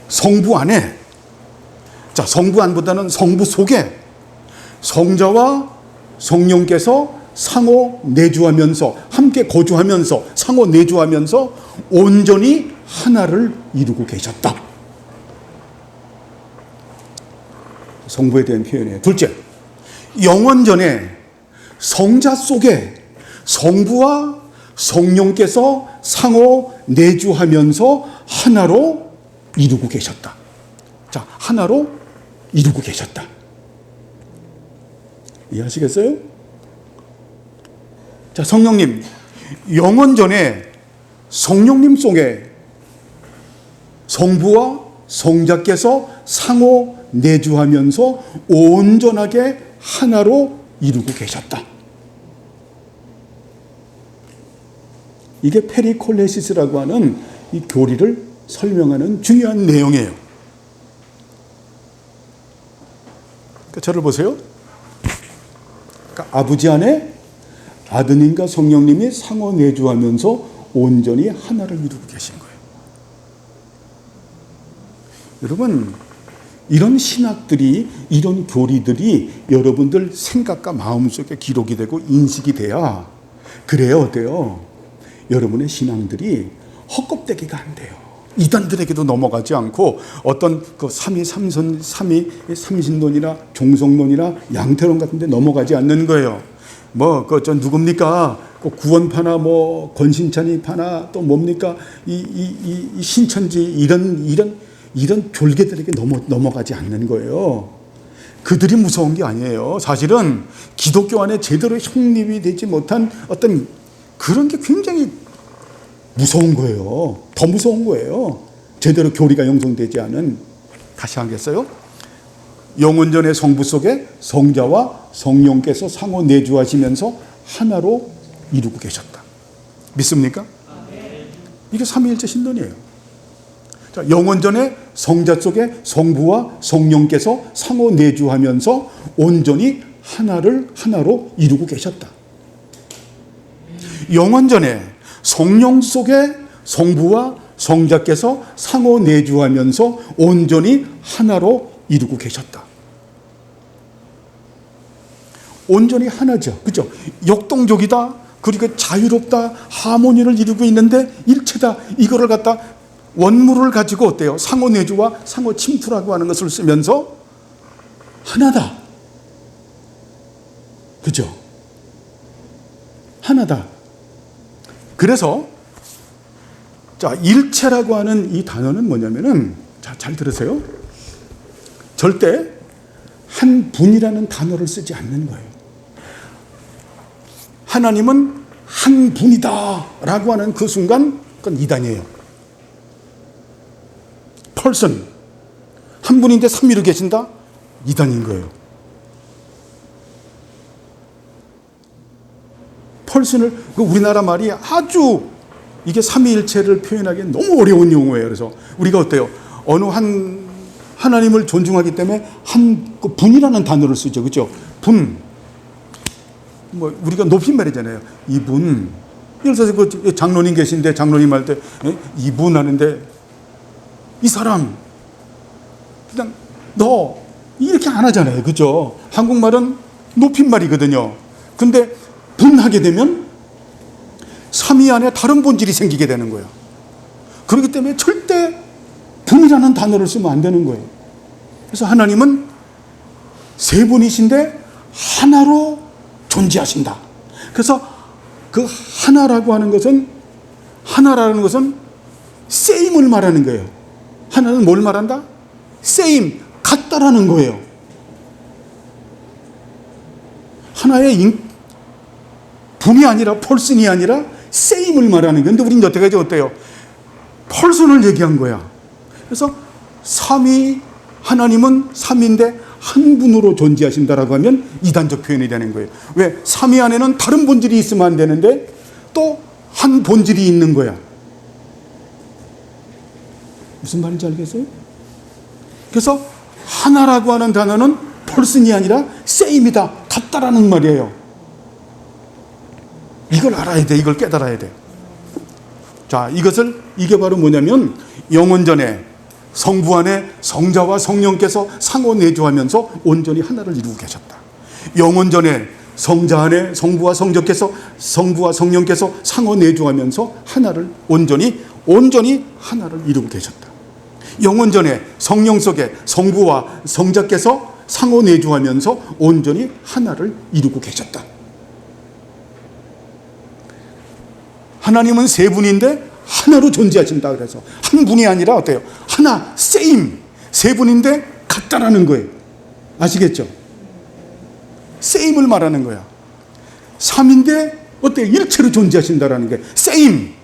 성부 안에, 자, 성부 안보다는 성부 속에 성자와 성령께서 상호 내주하면서 함께 거주하면서 상호 내주하면서 온전히 하나를 이루고 계셨다. 성부에 대한 표현이에요. 둘째, 영원전에 성자 속에 성부와 성령께서 상호 내주하면서 하나로 이루고 계셨다. 자, 하나로 이루고 계셨다. 이해하시겠어요? 자, 성령님, 영원전에 성령님 속에 성부와 성자께서 상호 내주하면서 온전하게 하나로 이루고 계셨다. 이게 페리콜레시스라고 하는 이 교리를 설명하는 중요한 내용이에요. 그러니까 저를 보세요. 그러니까 아버지 안에 아드님과 성령님이 상호 내주하면서 온전히 하나를 이루고 계신 거예요. 여러분, 이런 신학들이, 이런 교리들이 여러분들 생각과 마음속에 기록이 되고 인식이 돼야, 그래야 어때요? 여러분의 신앙들이 헛껍데기가 안 돼요. 이단들에게도 넘어가지 않고 어떤 그 삼신론이나 종성론이나 양태론 같은 데 넘어가지 않는 거예요. 저 누굽니까? 구원파나 권신찬이 파나 또 뭡니까? 이 신천지 이런 졸개들에게 넘어가지 않는 거예요. 그들이 무서운 게 아니에요. 사실은 기독교 안에 제대로 형립이 되지 못한 어떤 그런 게 굉장히 무서운 거예요. 더 무서운 거예요. 제대로 교리가 형성되지 않은. 다시 하겠어요? 영원전의 성부 속에 성자와 성령께서 상호 내주하시면서 하나로 이루고 계셨다. 믿습니까? 이게 삼위일체 신론이에요. 자, 영원전의 성자 속에 성부와 성령께서 상호 내주하면서 온전히 하나로 이루고 계셨다. 영원전에 성령 속에 성부와 성자께서 상호 내주하면서 온전히 하나로 이루고 계셨다. 온전히 하나죠. 그죠? 역동적이다. 그리고 자유롭다. 하모니를 이루고 있는데 일체다. 이거를 갖다 원물을 가지고 어때요? 상호 내주와 상호 침투라고 하는 것을 쓰면서 하나다. 그죠? 하나다. 그래서 자, 일체라고 하는 이 단어는 뭐냐면은, 자, 잘 들으세요. 절대 한 분이라는 단어를 쓰지 않는 거예요. 하나님은 한 분이다 라고 하는 그 순간 그건 이단이에요. person, 한 분인데 삼위로 계신다? 이단인 거예요. person을, 우리나라 말이 아주 이게 삼위일체를 표현하기엔 너무 어려운 용어예요. 그래서 우리가 어때요? 어느 하나님을 존중하기 때문에 그 분이라는 단어를 쓰죠. 그렇죠? 분. 뭐 우리가 높임말이잖아요. 이분. 예를 들어서 그 장로님 계신데 장로님 할 때 이분 하는데 이 사람 그냥 너 이렇게 안 하잖아요. 그렇죠? 한국말은 높임말이거든요. 근데 분하게 되면 삼위 안에 다른 본질이 생기게 되는 거예요. 그렇기 때문에 절대 분이라는 단어를 쓰면 안 되는 거예요. 그래서 하나님은 세 분이신데 하나로 존재하신다. 그래서 그 하나라고 하는 것은 same을 말하는 거예요. 하나는 뭘 말한다? same, 같다라는 거예요. 하나의 분이 아니라 person이 아니라 same을 말하는 거예요. 근데 우리는 여태까지 어때요? person을 얘기한 거야. 그래서 하나님은 삼위인데 한 분으로 존재하신다라고 하면 이단적 표현이 되는 거예요. 왜? 삼위 안에는 다른 본질이 있으면 안 되는데 또 한 본질이 있는 거야. 무슨 말인지 알겠어요? 그래서 하나라고 하는 단어는 person이 아니라 same이다, 같다라는 말이에요. 이걸 알아야 돼. 이걸 깨달아야 돼. 자, 이게 바로 뭐냐면 영원전에 성부 안에 성자와 성령께서 상호 내주하면서 온전히 하나를 이루고 계셨다. 영원전에 성자 안에 성부와 성령께서 상호 내주하면서 하나를 온전히 하나를 이루고 계셨다. 영원전에 성령 속에 성부와 성자께서 상호 내주하면서 온전히 하나를 이루고 계셨다. 하나님은 세 분인데 하나로 존재하신다. 그래서 한 분이 아니라 어때요? 하나, same. 세 분인데 같다라는 거예요. 아시겠죠? same을 말하는 거야. 삼인데 어때요? 일체로 존재하신다라는 게 same.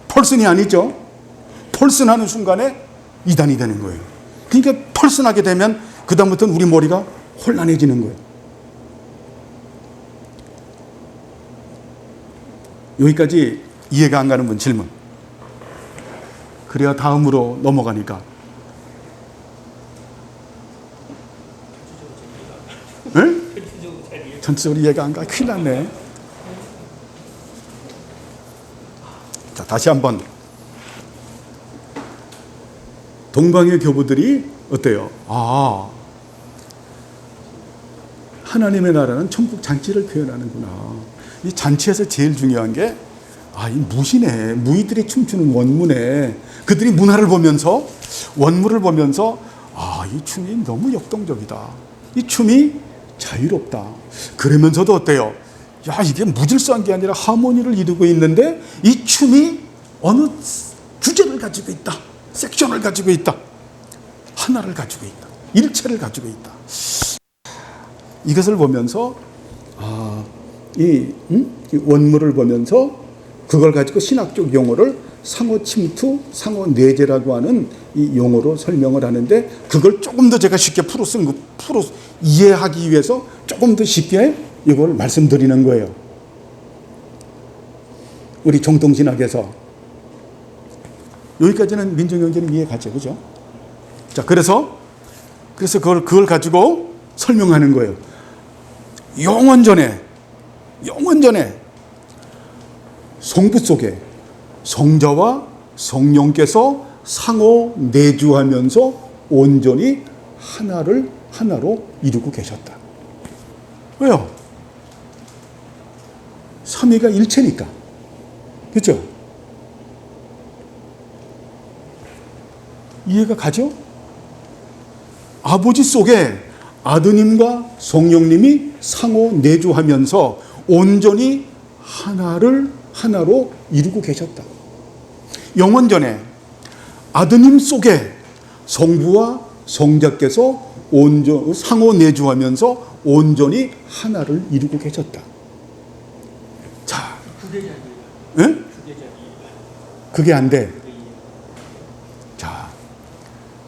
person이 아니죠. person 하는 순간에 이단이 되는 거예요. 그러니까 person 하게 되면 그다음부터는 우리 머리가 혼란해지는 거예요. 여기까지 이해가 안 가는 분 질문. 그래야 다음으로 넘어가니까. 네? 전체적으로 이해가 안 가. 큰일 났네. 자, 다시 한번. 동방의 교부들이 어때요? 하나님의 나라는 천국 잔치를 표현하는구나. 이 잔치에서 제일 중요한 게 이 무시네. 무희들이 춤추는 원무네. 그들이 문화를 보면서 원무를 보면서 이 춤이 너무 역동적이다. 이 춤이 자유롭다. 그러면서도 어때요? 이게 무질서한 게 아니라 하모니를 이루고 있는데 이 춤이 어느 주제를 가지고 있다. 섹션을 가지고 있다. 하나를 가지고 있다. 일체를 가지고 있다. 이것을 보면서 이 원무를 보면서 그걸 가지고 신학적 용어를 상호 침투, 상호 내재라고 하는 이 용어로 설명을 하는데 그걸 조금 더 제가 쉽게 풀어 이해하기 위해서 조금 더 쉽게 이걸 말씀드리는 거예요. 우리 정통신학에서 여기까지는 민중형제는 이해가죠, 그죠? 자, 그래서 그걸 가지고 설명하는 거예요. 영원전에 성부 속에 성자와 성령께서 상호 내주하면서 온전히 하나로 이루고 계셨다. 왜요? 삼위가 일체니까. 그렇죠? 이해가 가죠? 아버지 속에 아드님과 성령님이 상호 내주하면서 온전히 하나로 이루고 계셨다. 영원전에 아드님 속에 성부와 성자께서 상호 내주하면서 온전히 하나를 이루고 계셨다. 자, 예? 그게 안 돼. 자,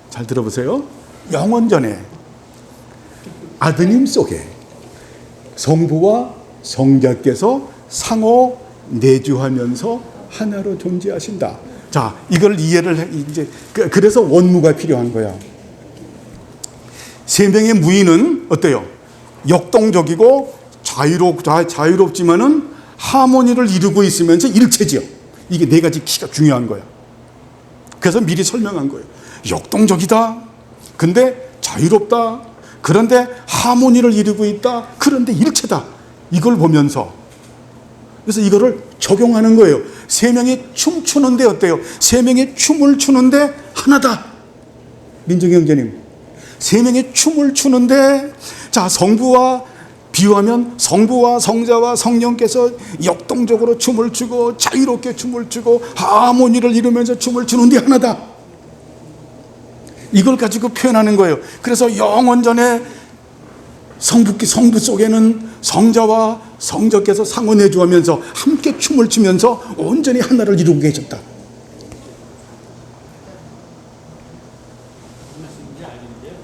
잘 들어보세요. 영원전에 아드님 속에 성부와 성자께서 상호 내주하면서 하나로 존재하신다. 자, 이걸 이해를 이제 그래서 원무가 필요한 거야. 세 명의 무인은 어때요? 역동적이고 자유롭지만은 하모니를 이루고 있으면서 일체지요. 이게 네 가지 키가 중요한 거야. 그래서 미리 설명한 거예요. 역동적이다. 근데 자유롭다. 그런데 하모니를 이루고 있다. 그런데 일체다. 이걸 보면서 그래서 이거를 적용하는 거예요. 세 명이 춤추는데 어때요? 세 명이 춤을 추는데 하나다. 민정이 형제님, 세 명이 춤을 추는데, 자, 성부와 비유하면 성부와 성자와 성령께서 역동적으로 춤을 추고 자유롭게 춤을 추고 하모니를 이루면서 춤을 추는데 하나다. 이걸 가지고 표현하는 거예요. 그래서 영원전에 성부 속에는 성자와 성자께서 상호 내주하면서 함께 춤을 추면서 온전히 하나를 이루고 계셨다.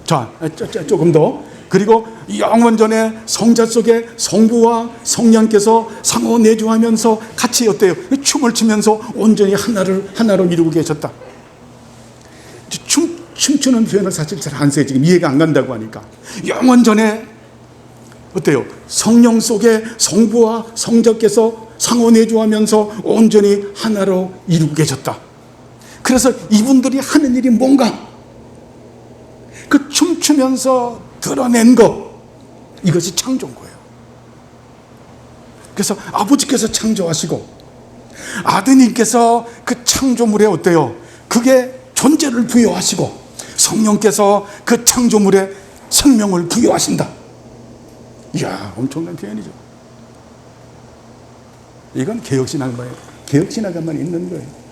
자, 조금 더. 그리고 영원전에 성자 속에 성부와 성령께서 상호 내주하면서 같이 어때요? 춤을 추면서 온전히 하나로 이루고 계셨다. 춤추는 표현을 사실 잘 안 써요. 지금 이해가 안 간다고 하니까. 영원전에 어때요? 성령 속에 성부와 성자께서 상호 내주하면서 온전히 하나로 이루고 계셨다. 그래서 이분들이 하는 일이 뭔가? 그 춤추면서 드러낸 것, 이것이 창조인 거예요. 그래서 아버지께서 창조하시고 아드님께서 그 창조물에 어때요? 그게 존재를 부여하시고 성령께서 그 창조물에 생명을 부여하신다. 이야, 엄청난 표현이죠. 이건 개혁신학에만 있는 거예요.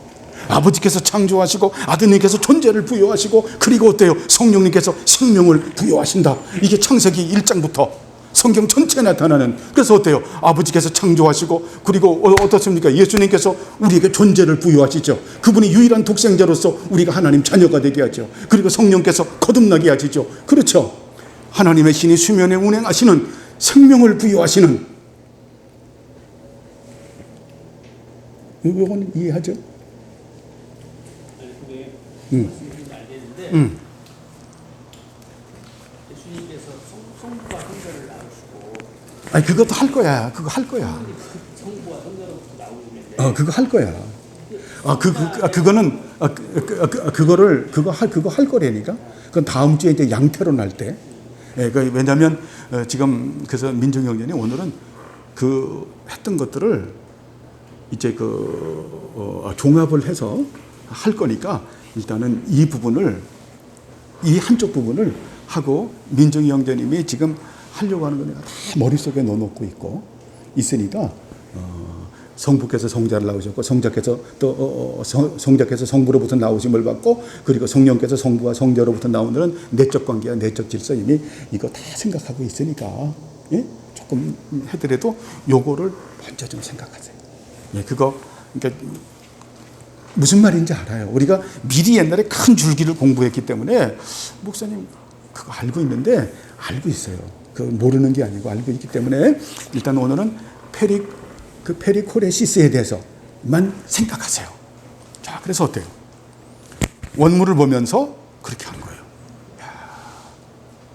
아버지께서 창조하시고 아드님께서 존재를 부여하시고 그리고 어때요? 성령님께서 생명을 부여하신다. 이게 창세기 1장부터 성경 전체에 나타나는. 그래서 어때요? 아버지께서 창조하시고 그리고 어떻습니까? 예수님께서 우리에게 존재를 부여하시죠. 그분이 유일한 독생자로서 우리가 하나님 자녀가 되게 하죠. 그리고 성령께서 거듭나게 하시죠. 그렇죠? 하나님의 신이 수면에 운행하시는 생명을 부여하시는. 이건 이해하죠? 예수님께서 성부와 성자를 낳으시고, 아니 그것도 할 거야. 그거 할 거야. 성부와 성자로부터 나오시는데, 그거 할 거야. 그거 할 거라니까. 그건 다음 주에 이제 양태론 할 때. 왜냐하면 지금 그래서 민정 형제님 오늘은 그 했던 것들을 이제 종합을 해서 할 거니까 일단은 이 한쪽 부분을 하고 민정이 형제님이 지금 하려고 하는 거는 다 머릿속에 넣어놓고 있으니까 성부께서 성자를 낳으셨고 성자께서 또 성자께서 성부로부터 나오심을 받고 그리고 성령께서 성부와 성자로부터 나오는 내적 관계와 내적 질서 이미 이거 다 생각하고 있으니까 조금 해더라도 요거를 먼저 좀 생각하세요. 그거 그러니까 무슨 말인지 알아요. 우리가 미리 옛날에 큰 줄기를 공부했기 때문에 목사님 그거 알고 있는데 알고 있어요. 그 모르는 게 아니고 알고 있기 때문에 일단 오늘은 페리코레시스에 대해서만 생각하세요. 자, 그래서 어때요? 원문을 보면서 그렇게 한 거예요.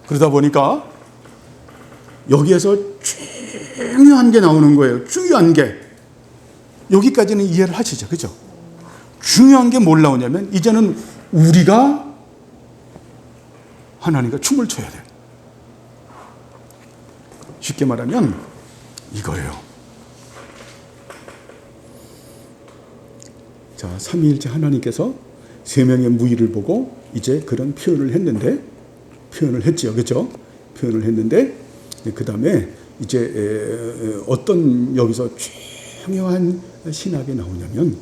그러다 보니까 여기에서 중요한 게 나오는 거예요. 중요한 게 여기까지는 이해를 하시죠, 그죠? 중요한 게 뭘 나오냐면 이제는 우리가 하나님과 춤을 춰야 돼. 쉽게 말하면 이거예요. 자, 삼위일체 하나님께서 세 명의 무의를 보고 이제 그런 표현을 했죠, 그렇죠? 표현을 했는데 그 다음에 이제 어떤 여기서 중요한 신학이 나오냐면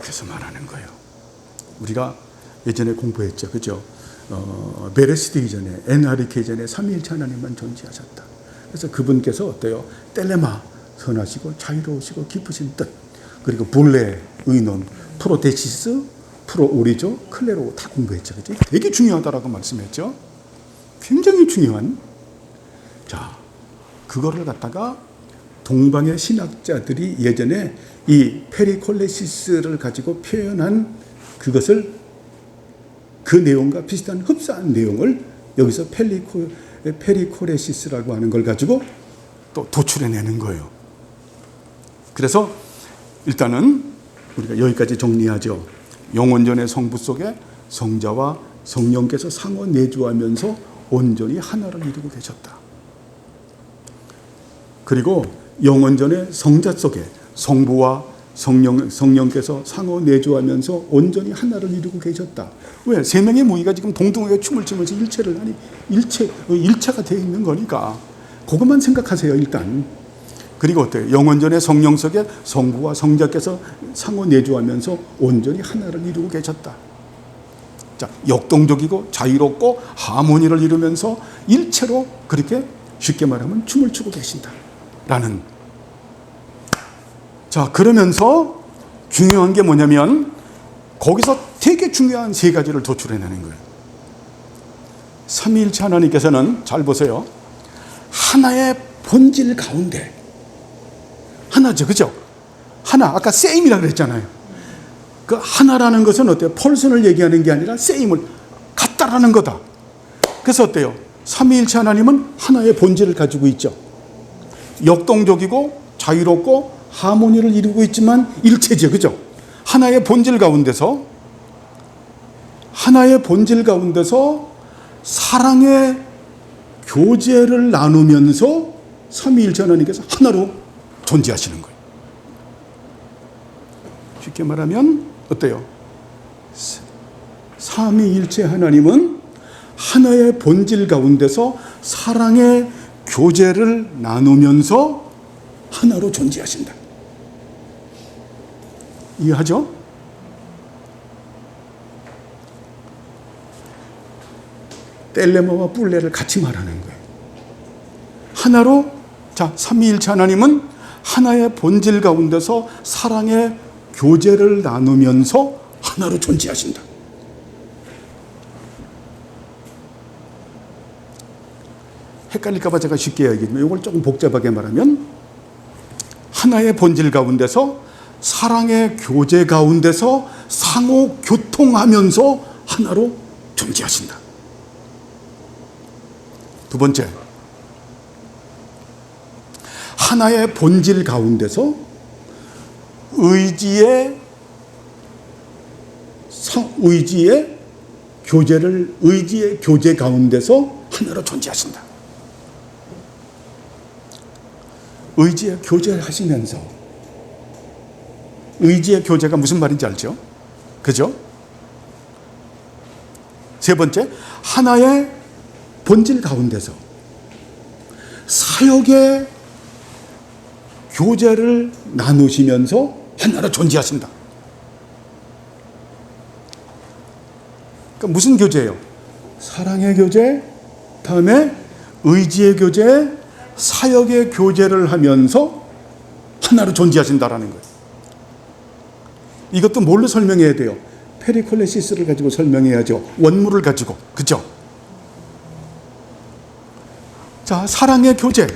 그래서 말하는 거예요. 우리가 예전에 공부했죠. 그죠? 메레시드 이전에, 엔하리케 이전에 삼위일체 하나님만 존재하셨다. 그래서 그분께서 어때요? 텔레마, 선하시고 자유로우시고 깊으신 뜻, 그리고 본래 의논, 프로데시스, 프로오리조, 클레로 다 공부했죠. 그죠? 되게 중요하다라고 말씀했죠. 굉장히 중요한. 자, 그거를 갖다가 동방의 신학자들이 예전에 이 페리콜레시스를 가지고 표현한 그것을 그 내용과 비슷한 흡사한 내용을 여기서 페리콜레시스라고 하는 걸 가지고 또 도출해내는 거예요. 그래서 일단은 우리가 여기까지 정리하죠. 영원전의 성부 속에 성자와 성령께서 상호 내주하면서 온전히 하나를 이루고 계셨다. 그리고 영원전의 성자 속에 성부와 성령께서 상호 내주하면서 온전히 하나를 이루고 계셨다. 왜? 세 명의 무의가 지금 동등하게 춤을 추면서 일체를 하니 일체가 되어 있는 거니까 그것만 생각하세요. 일단. 그리고 어때요? 영원전의 성령 속에 성부와 성자께서 상호 내주하면서 온전히 하나를 이루고 계셨다. 자, 역동적이고 자유롭고 하모니를 이루면서 일체로 그렇게 쉽게 말하면 춤을 추고 계신다. 라는. 자, 그러면서 중요한 게 뭐냐면 거기서 되게 중요한 세 가지를 도출해내는 거예요. 삼위일체 하나님께서는 잘 보세요. 하나의 본질 가운데 하나죠, 그죠? 하나, 아까 세임이라고 그랬잖아요. 그 하나라는 것은 어때요? 펄슨을 얘기하는 게 아니라 세임을 같다라는 거다. 그래서 어때요? 삼위일체 하나님은 하나의 본질을 가지고 있죠. 역동적이고 자유롭고 하모니를 이루고 있지만 일체죠, 그죠? 하나의 본질 가운데서 사랑의 교제를 나누면서 삼위일체 하나님께서 하나로 존재하시는 거예요. 쉽게 말하면 어때요? 삼위일체 하나님은 하나의 본질 가운데서 사랑의 교제를 나누면서 하나로 존재하신다. 이해하죠? 텔레마와 뿔레를 같이 말하는 거예요. 하나로, 자, 삼위일체 하나님은 하나의 본질 가운데서 사랑의 교제를 나누면서 하나로 존재하신다. 헷갈릴까봐 제가 쉽게 얘기하지만 이걸 조금 복잡하게 말하면 하나의 본질 가운데서 사랑의 교제 가운데서 상호 교통하면서 하나로 존재하신다. 두 번째, 하나의 본질 가운데서 의지의 교제 가운데서 하나로 존재하신다. 의지의 교제를 하시면서, 의지의 교제가 무슨 말인지 알죠? 그죠? 세 번째, 하나의 본질 가운데서 사역의 교제를 나누시면서 하나로 존재하신다. 그러니까 무슨 교제예요? 사랑의 교제, 다음에 의지의 교제, 사역의 교제를 하면서 하나로 존재하신다라는 거예요. 이것도 뭘로 설명해야 돼요? 페리콜레시스를 가지고 설명해야죠. 원물을 가지고. 그죠? 자, 사랑의 교제,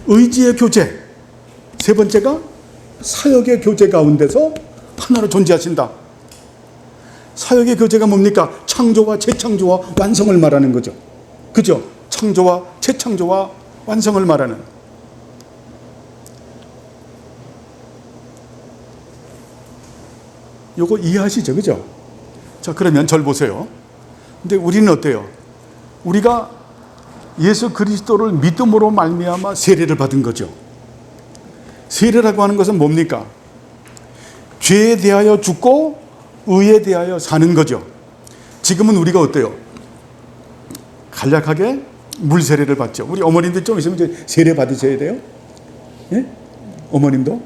의지의 교제, 세 번째가 사역의 교제 가운데서 하나로 존재하신다. 사역의 교제가 뭡니까? 창조와 재창조와 완성을 말하는 거죠. 그죠? 창조와 재창조와 완성을 말하는. 요거 이해하시죠? 그죠? 자, 그러면 절 보세요. 근데 우리는 어때요? 우리가 예수 그리스도를 믿음으로 말미암아 세례를 받은 거죠. 세례라고 하는 것은 뭡니까? 죄에 대하여 죽고 의에 대하여 사는 거죠. 지금은 우리가 어때요? 간략하게 물 세례를 받죠. 우리 어머님들 좀 있으면 이제 세례 받으셔야 돼요. 예? 어머님도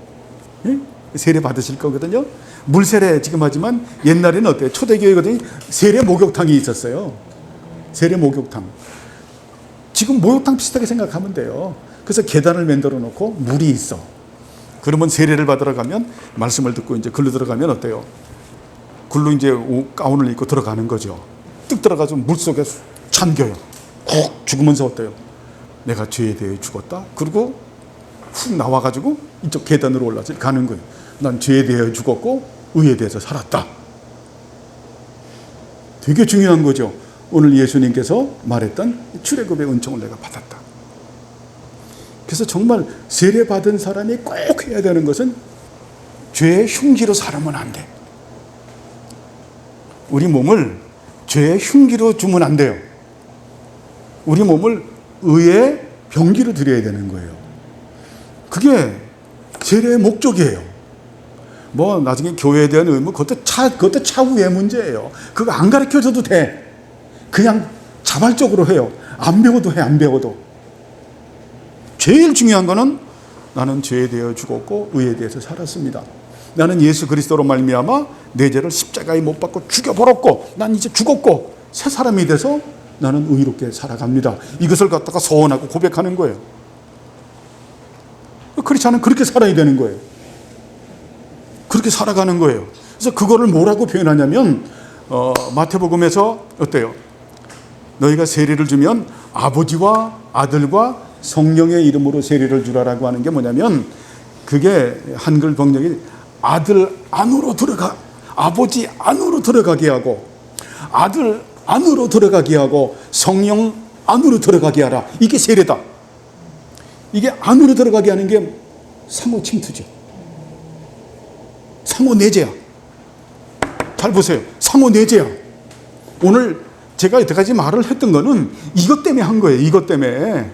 예? 세례 받으실 거거든요. 물세례 지금 하지만 옛날에는 어때요? 초대교회거든요. 세례 목욕탕이 있었어요. 세례 목욕탕. 지금 목욕탕 비슷하게 생각하면 돼요. 그래서 계단을 만들어 놓고 물이 있어. 그러면 세례를 받으러 가면 말씀을 듣고 이제 글로 들어가면 어때요? 글로 이제 가운을 입고 들어가는 거죠. 뚝 들어가서 물 속에 잠겨요. 콕 죽으면서 어때요? 내가 죄에 대해 죽었다. 그리고 훅 나와가지고 이쪽 계단으로 올라서 가는 거예요. 난 죄에 대해 죽었고 의에 대해서 살았다. 되게 중요한 거죠. 오늘 예수님께서 말했던 출애굽의 은총을 내가 받았다. 그래서 정말 세례 받은 사람이 꼭 해야 되는 것은 죄의 흉기로 살면 안 돼. 우리 몸을 죄의 흉기로 주면 안 돼요. 우리 몸을 의의 병기로 드려야 되는 거예요. 그게 세례의 목적이에요. 뭐 나중에 교회에 대한 의무 그것도 차후의 문제예요. 그거 안 가르쳐줘도 돼. 그냥 자발적으로 해요. 안 배워도 해. 안 배워도. 제일 중요한 거는 나는 죄에 대해 죽었고 의에 대해서 살았습니다. 나는 예수 그리스도로 말미암아 내 죄를 십자가에 못 박고 죽여버렸고 난 이제 죽었고 새 사람이 돼서 나는 의롭게 살아갑니다. 이것을 갖다가 소원하고 고백하는 거예요. 크리스찬은 그렇게 살아야 되는 거예요. 그렇게 살아가는 거예요. 그래서 그거를 뭐라고 표현하냐면 마태복음에서 어때요? 너희가 세례를 주면 아버지와 아들과 성령의 이름으로 세례를 주라라고 하는 게 뭐냐면 그게 한글 번역이 아들 안으로 들어가 아버지 안으로 들어가게 하고 아들 안으로 들어가게 하고 성령 안으로 들어가게 하라. 이게 세례다. 이게 안으로 들어가게 하는 게 상호 침투죠. 상호 내재야. 잘 보세요. 상호 내재야. 오늘 제가 여태까지 말을 했던 거는 이것 때문에 한 거예요. 이것 때문에.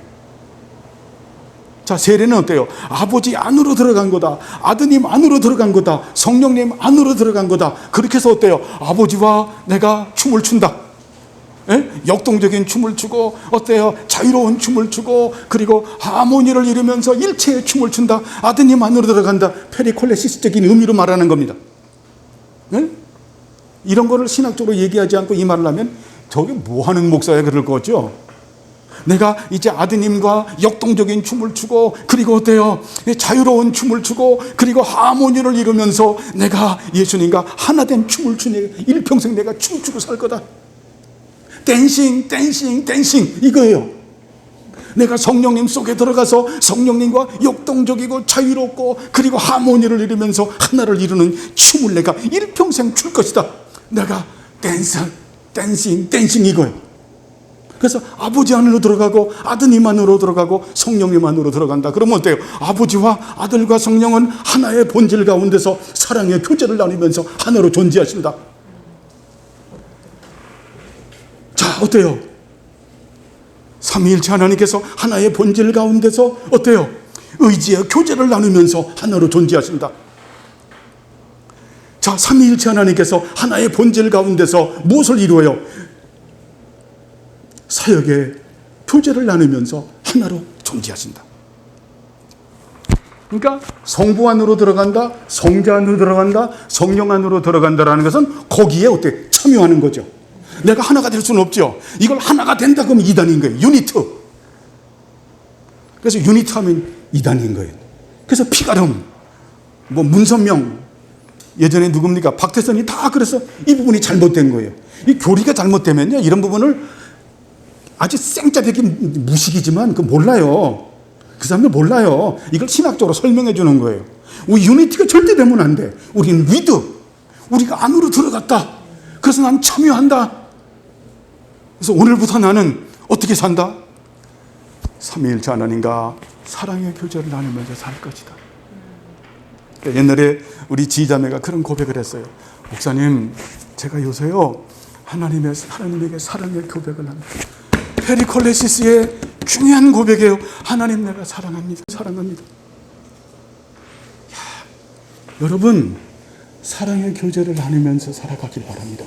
자, 세례는 어때요? 아버지 안으로 들어간 거다. 아드님 안으로 들어간 거다. 성령님 안으로 들어간 거다. 그렇게 해서 어때요? 아버지와 내가 춤을 춘다. 예? 역동적인 춤을 추고 어때요? 자유로운 춤을 추고 그리고 하모니를 이루면서 일체의 춤을 춘다. 아드님 안으로 들어간다. 페리콜레시스적인 의미로 말하는 겁니다. 예? 이런 거를 신학적으로 얘기하지 않고 이 말을 하면 저게 뭐 하는 목사야 그럴 거죠. 내가 이제 아드님과 역동적인 춤을 추고 그리고 어때요? 자유로운 춤을 추고 그리고 하모니를 이루면서 내가 예수님과 하나된 춤을 추니 일평생 내가 춤추고 살 거다. 댄싱 댄싱 댄싱 이거예요. 내가 성령님 속에 들어가서 성령님과 역동적이고 자유롭고 그리고 하모니를 이루면서 하나를 이루는 춤을 내가 일평생 출 것이다. 내가 댄싱 이거예요. 그래서 아버지 안으로 들어가고 아드님 안으로 들어가고 성령님 안으로 들어간다. 그러면 어때요? 아버지와 아들과 성령은 하나의 본질 가운데서 사랑의 교제를 나누면서 하나로 존재하신다. 자, 어때요? 삼위일체 하나님께서 하나의 본질 가운데서 어때요? 의지의 교제를 나누면서 하나로 존재하신다. 자, 삼위일체 하나님께서 하나의 본질 가운데서 무엇을 이루어요? 사역의 교제를 나누면서 하나로 존재하신다. 그러니까 성부 안으로 들어간다, 성자 안으로 들어간다, 성령 안으로 들어간다라는 것은 거기에 어때? 참여하는 거죠. 내가 하나가 될 수는 없죠. 이걸 하나가 된다 그러면 이단인 거예요. 유니트. 그래서 유니트 하면 이단인 거예요. 그래서 피가름, 뭐 문선명, 예전에 누굽니까? 박태선이 다 그래서 이 부분이 잘못된 거예요. 이 교리가 잘못되면요, 이런 부분을 아주 생짜배기 무식이지만 그 몰라요. 그 사람들 몰라요. 이걸 신학적으로 설명해 주는 거예요. 우리 유니티가 절대 되면 안 돼. 우리는 위드. 우리가 안으로 들어갔다. 그래서 난 참여한다. 그래서 오늘부터 나는 어떻게 산다? 삼위일체 하나님과 사랑의 교제를 나누면서 살 것이다. 그러니까 옛날에 우리 지자매가 그런 고백을 했어요. 목사님, 제가 요새요 하나님에게 사랑의 고백을 합니다. 페리콜레시스의 중요한 고백이에요. 하나님, 내가 사랑합니다. 사랑합니다. 여러분, 사랑의 교제를 나누면서 살아가길 바랍니다.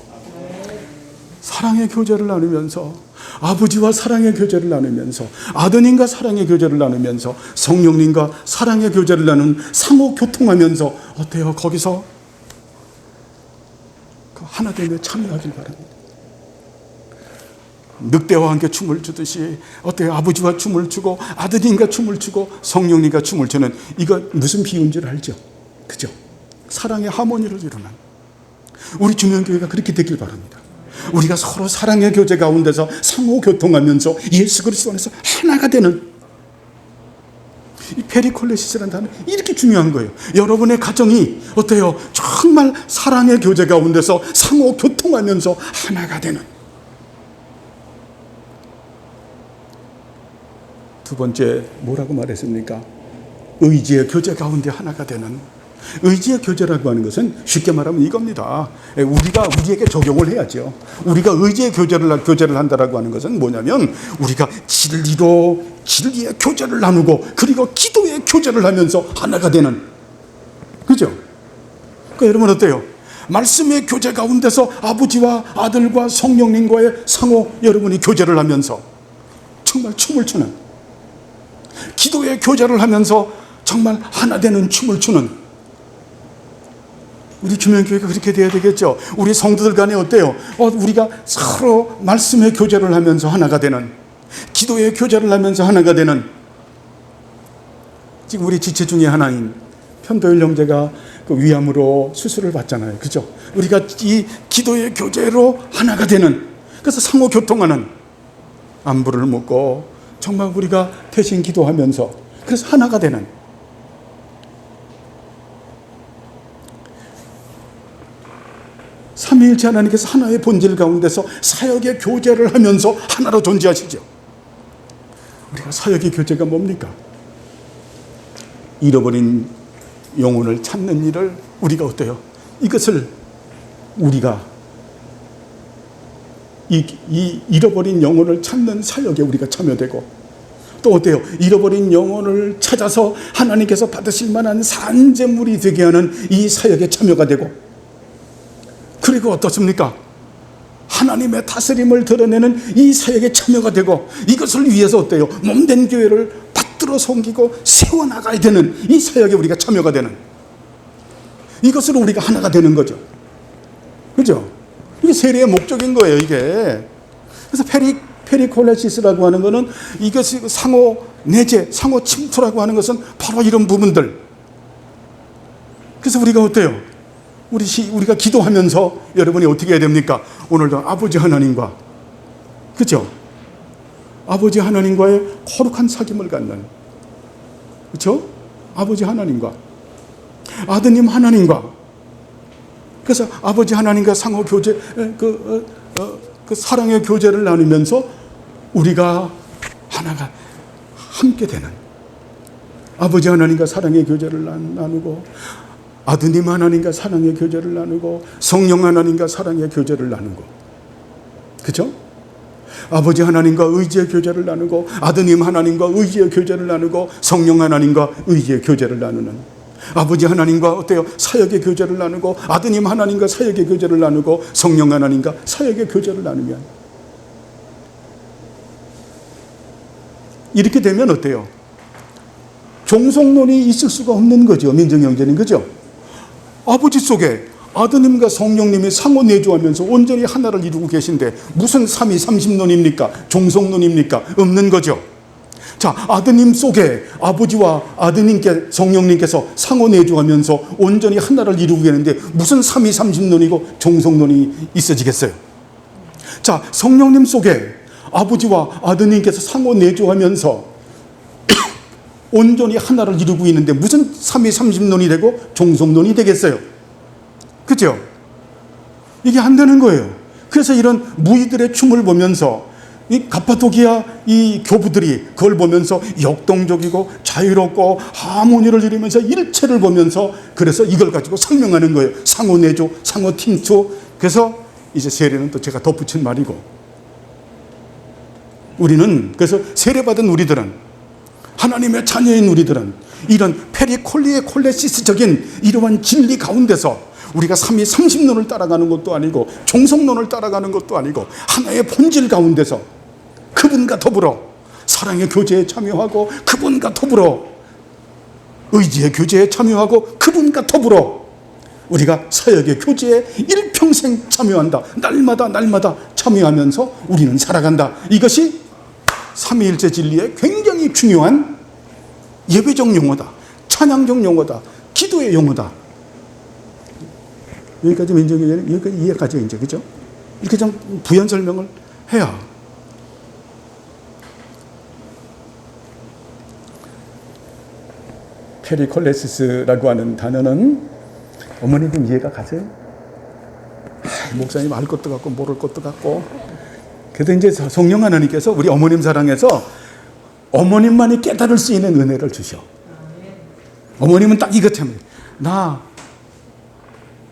사랑의 교제를 나누면서, 아버지와 사랑의 교제를 나누면서, 아드님과 사랑의 교제를 나누면서, 성령님과 사랑의 교제를 나누는 상호 교통하면서 어때요? 거기서 하나됨에 참여하길 바랍니다. 늑대와 함께 춤을 추듯이 어때요? 아버지와 춤을 추고 아드님과 춤을 추고 성령님과 춤을 추는, 이거 무슨 비유인 줄 알죠? 그죠? 사랑의 하모니를 이루는 우리 주명교회가 그렇게 되길 바랍니다. 우리가 서로 사랑의 교제 가운데서 상호 교통하면서 예수 그리스도 안에서 하나가 되는, 이 페리콜레시스라는 단어 이렇게 중요한 거예요. 여러분의 가정이 어때요? 정말 사랑의 교제 가운데서 상호 교통하면서 하나가 되는. 두 번째 뭐라고 말했습니까? 의지의 교제 가운데 하나가 되는. 의지의 교제라고 하는 것은 쉽게 말하면 이겁니다. 우리가 우리에게 적용을 해야죠. 우리가 의지의 교제를 한다라고 하는 것은 뭐냐면, 우리가 진리의 교제를 나누고 그리고 기도의 교제를 하면서 하나가 되는, 그죠? 그러니까 여러분 어때요? 말씀의 교제 가운데서 아버지와 아들과 성령님과의 상호 여러분이 교제를 하면서 정말 춤을 추는, 기도의 교제를 하면서 정말 하나 되는 춤을 추는 우리 주명교회가 그렇게 돼야 되겠죠. 우리 성도들 간에 어때요? 우리가 서로 말씀의 교제를 하면서 하나가 되는, 기도의 교제를 하면서 하나가 되는. 지금 우리 지체 중에 하나인 편도일 형제가 그 위암으로 수술을 받잖아요. 그죠? 우리가 이 기도의 교제로 하나가 되는, 그래서 상호 교통하는, 안부를 묻고 정말 우리가 대신 기도하면서 그래서 하나가 되는. 삼위일체 하나님께서 하나의 본질 가운데서 사역의 교제를 하면서 하나로 존재하시죠. 우리가 사역의 교제가 뭡니까? 잃어버린 영혼을 찾는 일을 우리가 어때요? 이것을 우리가 이 잃어버린 영혼을 찾는 사역에 우리가 참여되고, 또 어때요? 잃어버린 영혼을 찾아서 하나님께서 받으실 만한 산재물이 되게 하는 이 사역에 참여가 되고, 그리고 어떻습니까? 하나님의 다스림을 드러내는 이 사역에 참여가 되고, 이것을 위해서 어때요? 몸된 교회를 받들어 섬기고 세워나가야 되는 이 사역에 우리가 참여가 되는, 이것으로 우리가 하나가 되는 거죠. 그죠? 이게 세례의 목적인 거예요, 이게. 그래서 페리콜레시스라고 하는 거는 이것이 상호 내재, 상호 침투라고 하는 것은 바로 이런 부분들. 그래서 우리가 어때요? 우리가 기도하면서 여러분이 어떻게 해야 됩니까? 오늘도 아버지 하나님과, 그죠? 아버지 하나님과의 거룩한 사귐을 갖는, 그죠? 아버지 하나님과 아드님 하나님과, 그래서 아버지 하나님과 상호 교제, 그 사랑의 교제를 나누면서 우리가 하나가 함께 되는, 아버지 하나님과 사랑의 교제를 나누고, 아드님 하나님과 사랑의 교제를 나누고, 성령 하나님과 사랑의 교제를 나누고, 그죠? 아버지 하나님과 의지의 교제를 나누고, 아드님 하나님과 의지의 교제를 나누고, 성령 하나님과 의지의 교제를 나누는, 아버지 하나님과 어때요? 사역의 교제를 나누고, 아드님 하나님과 사역의 교제를 나누고, 성령 하나님과 사역의 교제를 나누면, 이렇게 되면 어때요? 종속론이 있을 수가 없는 거죠. 민정형제는, 그죠? 아버지 속에 아드님과 성령님이 상호 내주하면서 온전히 하나를 이루고 계신데 무슨 삼위 삼십론입니까? 종속론입니까? 없는 거죠. 자, 아드님 속에 아버지와 아드님께 성령님께서 상호 내주하면서 온전히 하나를 이루고 계는데 무슨 삼위 삼십론이고 종속론이 있어지겠어요? 자, 성령님 속에 아버지와 아드님께서 상호 내주하면서 온전히 하나를 이루고 있는데 무슨 삼위 삼십론이 되고 종속론이 되겠어요? 그죠? 이게 안 되는 거예요. 그래서 이런 무희들의 춤을 보면서 이 가파도기아 이 교부들이 그걸 보면서 역동적이고 자유롭고 하모니를 이루면서 일체를 보면서 그래서 이걸 가지고 설명하는 거예요. 상호 내조, 상호 팀투. 그래서 이제 세례는 또 제가 덧붙인 말이고, 우리는 그래서 세례받은 우리들은, 하나님의 자녀인 우리들은 이런 페리콜레시스적인 이러한 진리 가운데서 우리가 삼위 삼십론을 따라가는 것도 아니고 종속론을 따라가는 것도 아니고 하나의 본질 가운데서 그분과 더불어 사랑의 교제에 참여하고, 그분과 더불어 의지의 교제에 참여하고, 그분과 더불어 우리가 사역의 교제에 일평생 참여한다. 날마다 참여하면서 우리는 살아간다. 이것이 삼위일체 진리의 굉장히 중요한 예배적 용어다. 찬양적 용어다. 기도의 용어다. 여기까지 여기까지 이해가죠, 이제. 그죠? 이렇게 좀 부연 설명을 해야. 페리콜레시스라고 하는 단어는 어머니들 이해가 가세요? 목사님 알 것도 같고 모를 것도 같고. 그래서 이제 성령 하나님께서 우리 어머님 사랑해서 어머님만이 깨달을 수 있는 은혜를 주셔. 어머님은 딱 이것처럼 나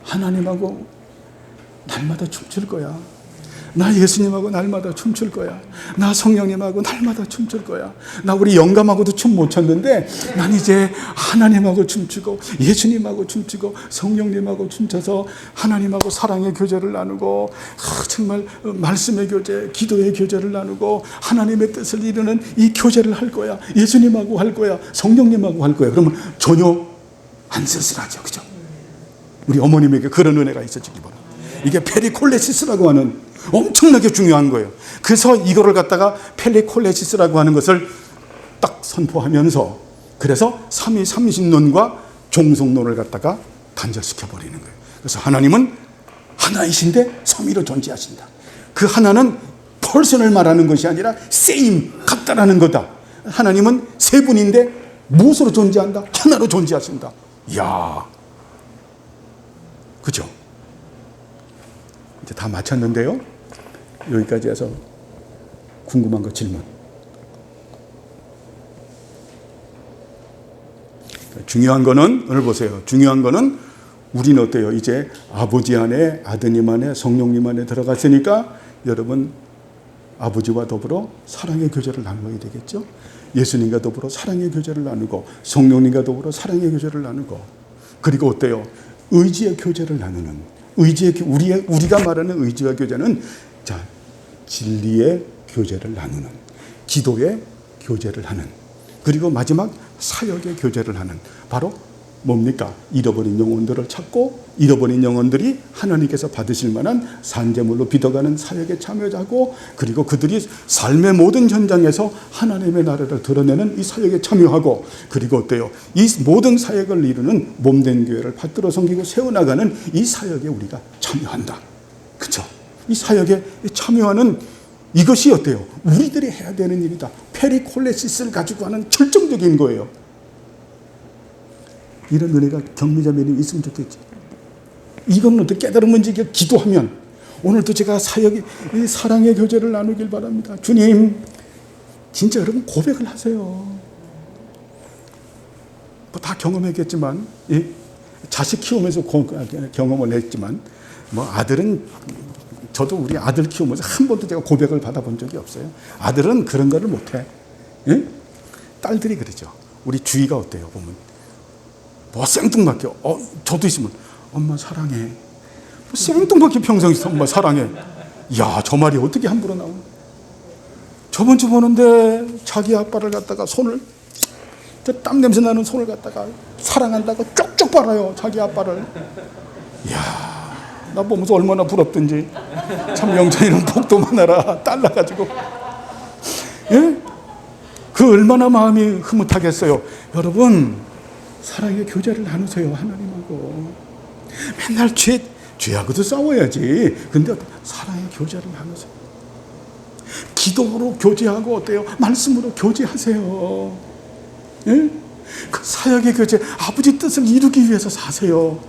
하나님하고 날마다 춤출 거야. 나 예수님하고 날마다 춤출 거야. 나 성령님하고 날마다 춤출 거야. 나 우리 영감하고도 춤 못 췄는데 난 이제 하나님하고 춤추고 예수님하고 춤추고 성령님하고 춤춰서 하나님하고 사랑의 교제를 나누고 정말 말씀의 교제, 기도의 교제를 나누고 하나님의 뜻을 이루는 이 교제를 할 거야. 예수님하고 할 거야. 성령님하고 할 거야. 그러면 전혀 안 쓸쓸하죠. 그죠? 우리 어머님에게 그런 은혜가 있었지 바랍니다. 이게 페리콜레시스라고 하는 엄청나게 중요한 거예요. 그래서 이거를 갖다가 펠리콜레시스라고 하는 것을 딱 선포하면서 그래서 삼위삼신론과 종속론을 갖다가 단절시켜 버리는 거예요. 그래서 하나님은 하나이신데 삼위로 존재하신다. 그 하나는 person을 말하는 것이 아니라 same, 같다라는 거다. 하나님은 세 분인데 무엇으로 존재한다? 하나로 존재하신다. 이야, 그죠? 이제 다 마쳤는데요. 여기까지 해서 궁금한 거 질문. 중요한 거는 오늘 보세요. 중요한 거는 우리는 어때요? 이제 아버지 안에 아드님 안에 성령님 안에 들어갔으니까 여러분 아버지와 더불어 사랑의 교제를 나누어야 되겠죠. 예수님과 더불어 사랑의 교제를 나누고 성령님과 더불어 사랑의 교제를 나누고 그리고 어때요? 의지의 교제를 나누는 우리가 말하는 의지와 교제는 자 진리의 교제를 나누는 기도의 교제를 하는 그리고 마지막 사역의 교제를 하는 바로 뭡니까? 잃어버린 영혼들을 찾고 잃어버린 영혼들이 하나님께서 받으실 만한 산제물로 빚어가는 사역에 참여하고 그리고 그들이 삶의 모든 현장에서 하나님의 나라를 드러내는 이 사역에 참여하고 그리고 어때요? 이 모든 사역을 이루는 몸된 교회를 받들어 섬기고 세워나가는 이 사역에 우리가 참여한다. 그렇죠? 이 사역에 참여하는 이것이 어때요? 우리들이 해야 되는 일이다. 페리콜레시스를 가지고 하는 결정적인 거예요. 이런 은혜가 경미자매님 있으면 좋겠지. 이건 어떻게 깨달으면 이제 기도하면 오늘도 제가 이 사랑의 교제를 나누길 바랍니다. 주님, 진짜 여러분 고백을 하세요. 뭐 다 경험했겠지만, 예? 자식 키우면서 경험을 했지만, 뭐 아들은 저도 우리 아들 키우면서 한 번도 제가 고백을 받아본 적이 없어요. 아들은 그런 거를 못해. 예? 딸들이 그러죠. 우리 주희가 어때요? 보면. 뭐 생뚱맞게 저도 있으면 엄마 사랑해. 뭐 생뚱맞게 평생 있어. 엄마 사랑해. 야, 저 말이 어떻게 함부로 나오나. 저번 주 보는데 자기 아빠를 갖다가 손을 저 땀 냄새 나는 손을 갖다가 사랑한다고 쪽쪽 빨아요. 자기 아빠를. 야, 나 보면서 얼마나 부럽든지. 참 영찬이는 복도 많아라. 딸 낳아가지고. 예? 그 얼마나 마음이 흐뭇하겠어요. 여러분 사랑의 교제를 나누세요. 하나님하고. 맨날 죄하고도 싸워야지. 근데 사랑의 교제를 나누세요. 기도로 교제하고 어때요? 말씀으로 교제하세요. 예? 그 사역의 교제, 아버지 뜻을 이루기 위해서 사세요.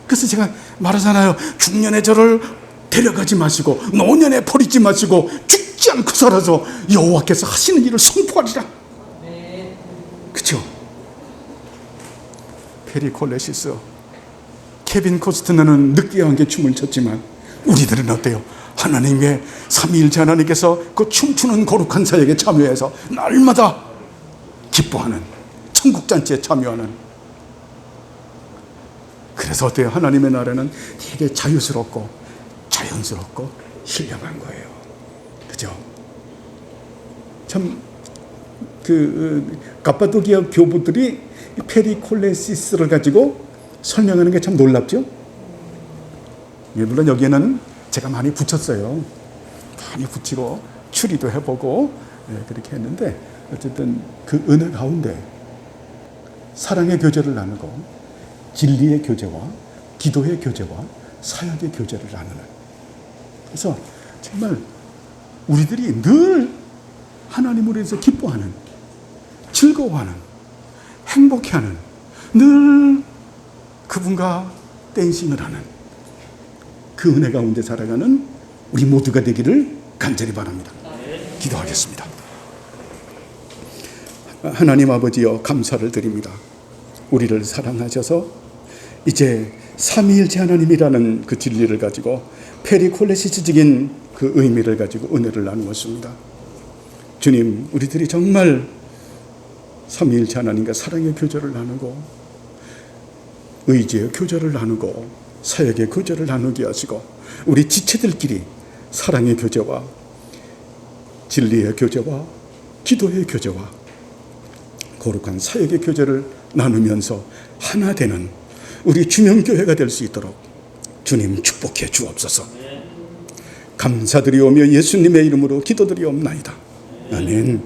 그래서 제가 말하잖아요. 중년에 저를 데려가지 마시고 노년에 버리지 마시고 죽지 않고 살아서 여호와께서 하시는 일을 선포하리라. 그렇죠? 페리콜레시스. 케빈 코스트너는 늦게 함께 춤을 췄지만 우리들은 어때요? 하나님의 삼위일체 하나님께서 그 춤추는 거룩한 사역에 참여해서 날마다 기뻐하는 천국잔치에 참여하는. 그래서 어때요? 하나님의 나라는 되게 자유스럽고 자연스럽고 신령한 거예요. 그죠? 참 갑바도기아 교부들이 페리콜레시스를 가지고 설명하는 게 참 놀랍죠? 물론 여기에는 제가 많이 붙였어요. 많이 붙이고 추리도 해보고 그렇게 했는데 어쨌든 그 은혜 가운데 사랑의 교제를 나누고 진리의 교제와 기도의 교제와 사역의 교제를 나누는, 그래서 정말 우리들이 늘 하나님으로 해서 기뻐하는, 즐거워하는, 행복해하는, 늘 그분과 댄싱을 하는 그 은혜 가운데 살아가는 우리 모두가 되기를 간절히 바랍니다. 기도하겠습니다. 하나님 아버지여, 감사를 드립니다. 우리를 사랑하셔서 이제 삼위일체 하나님이라는 그 진리를 가지고 페리콜레시스적인 그 의미를 가지고 은혜를 나누었습니다. 주님, 우리들이 정말 삼위일체 하나님과 사랑의 교제를 나누고 의지의 교제를 나누고 사역의 교제를 나누게 하시고 우리 지체들끼리 사랑의 교제와 진리의 교제와 기도의 교제와 거룩한 사역의 교제를 나누면서 하나 되는 우리 주명교회가 될 수 있도록 주님 축복해 주옵소서. 감사드리오며 예수님의 이름으로 기도드리옵나이다. 아멘.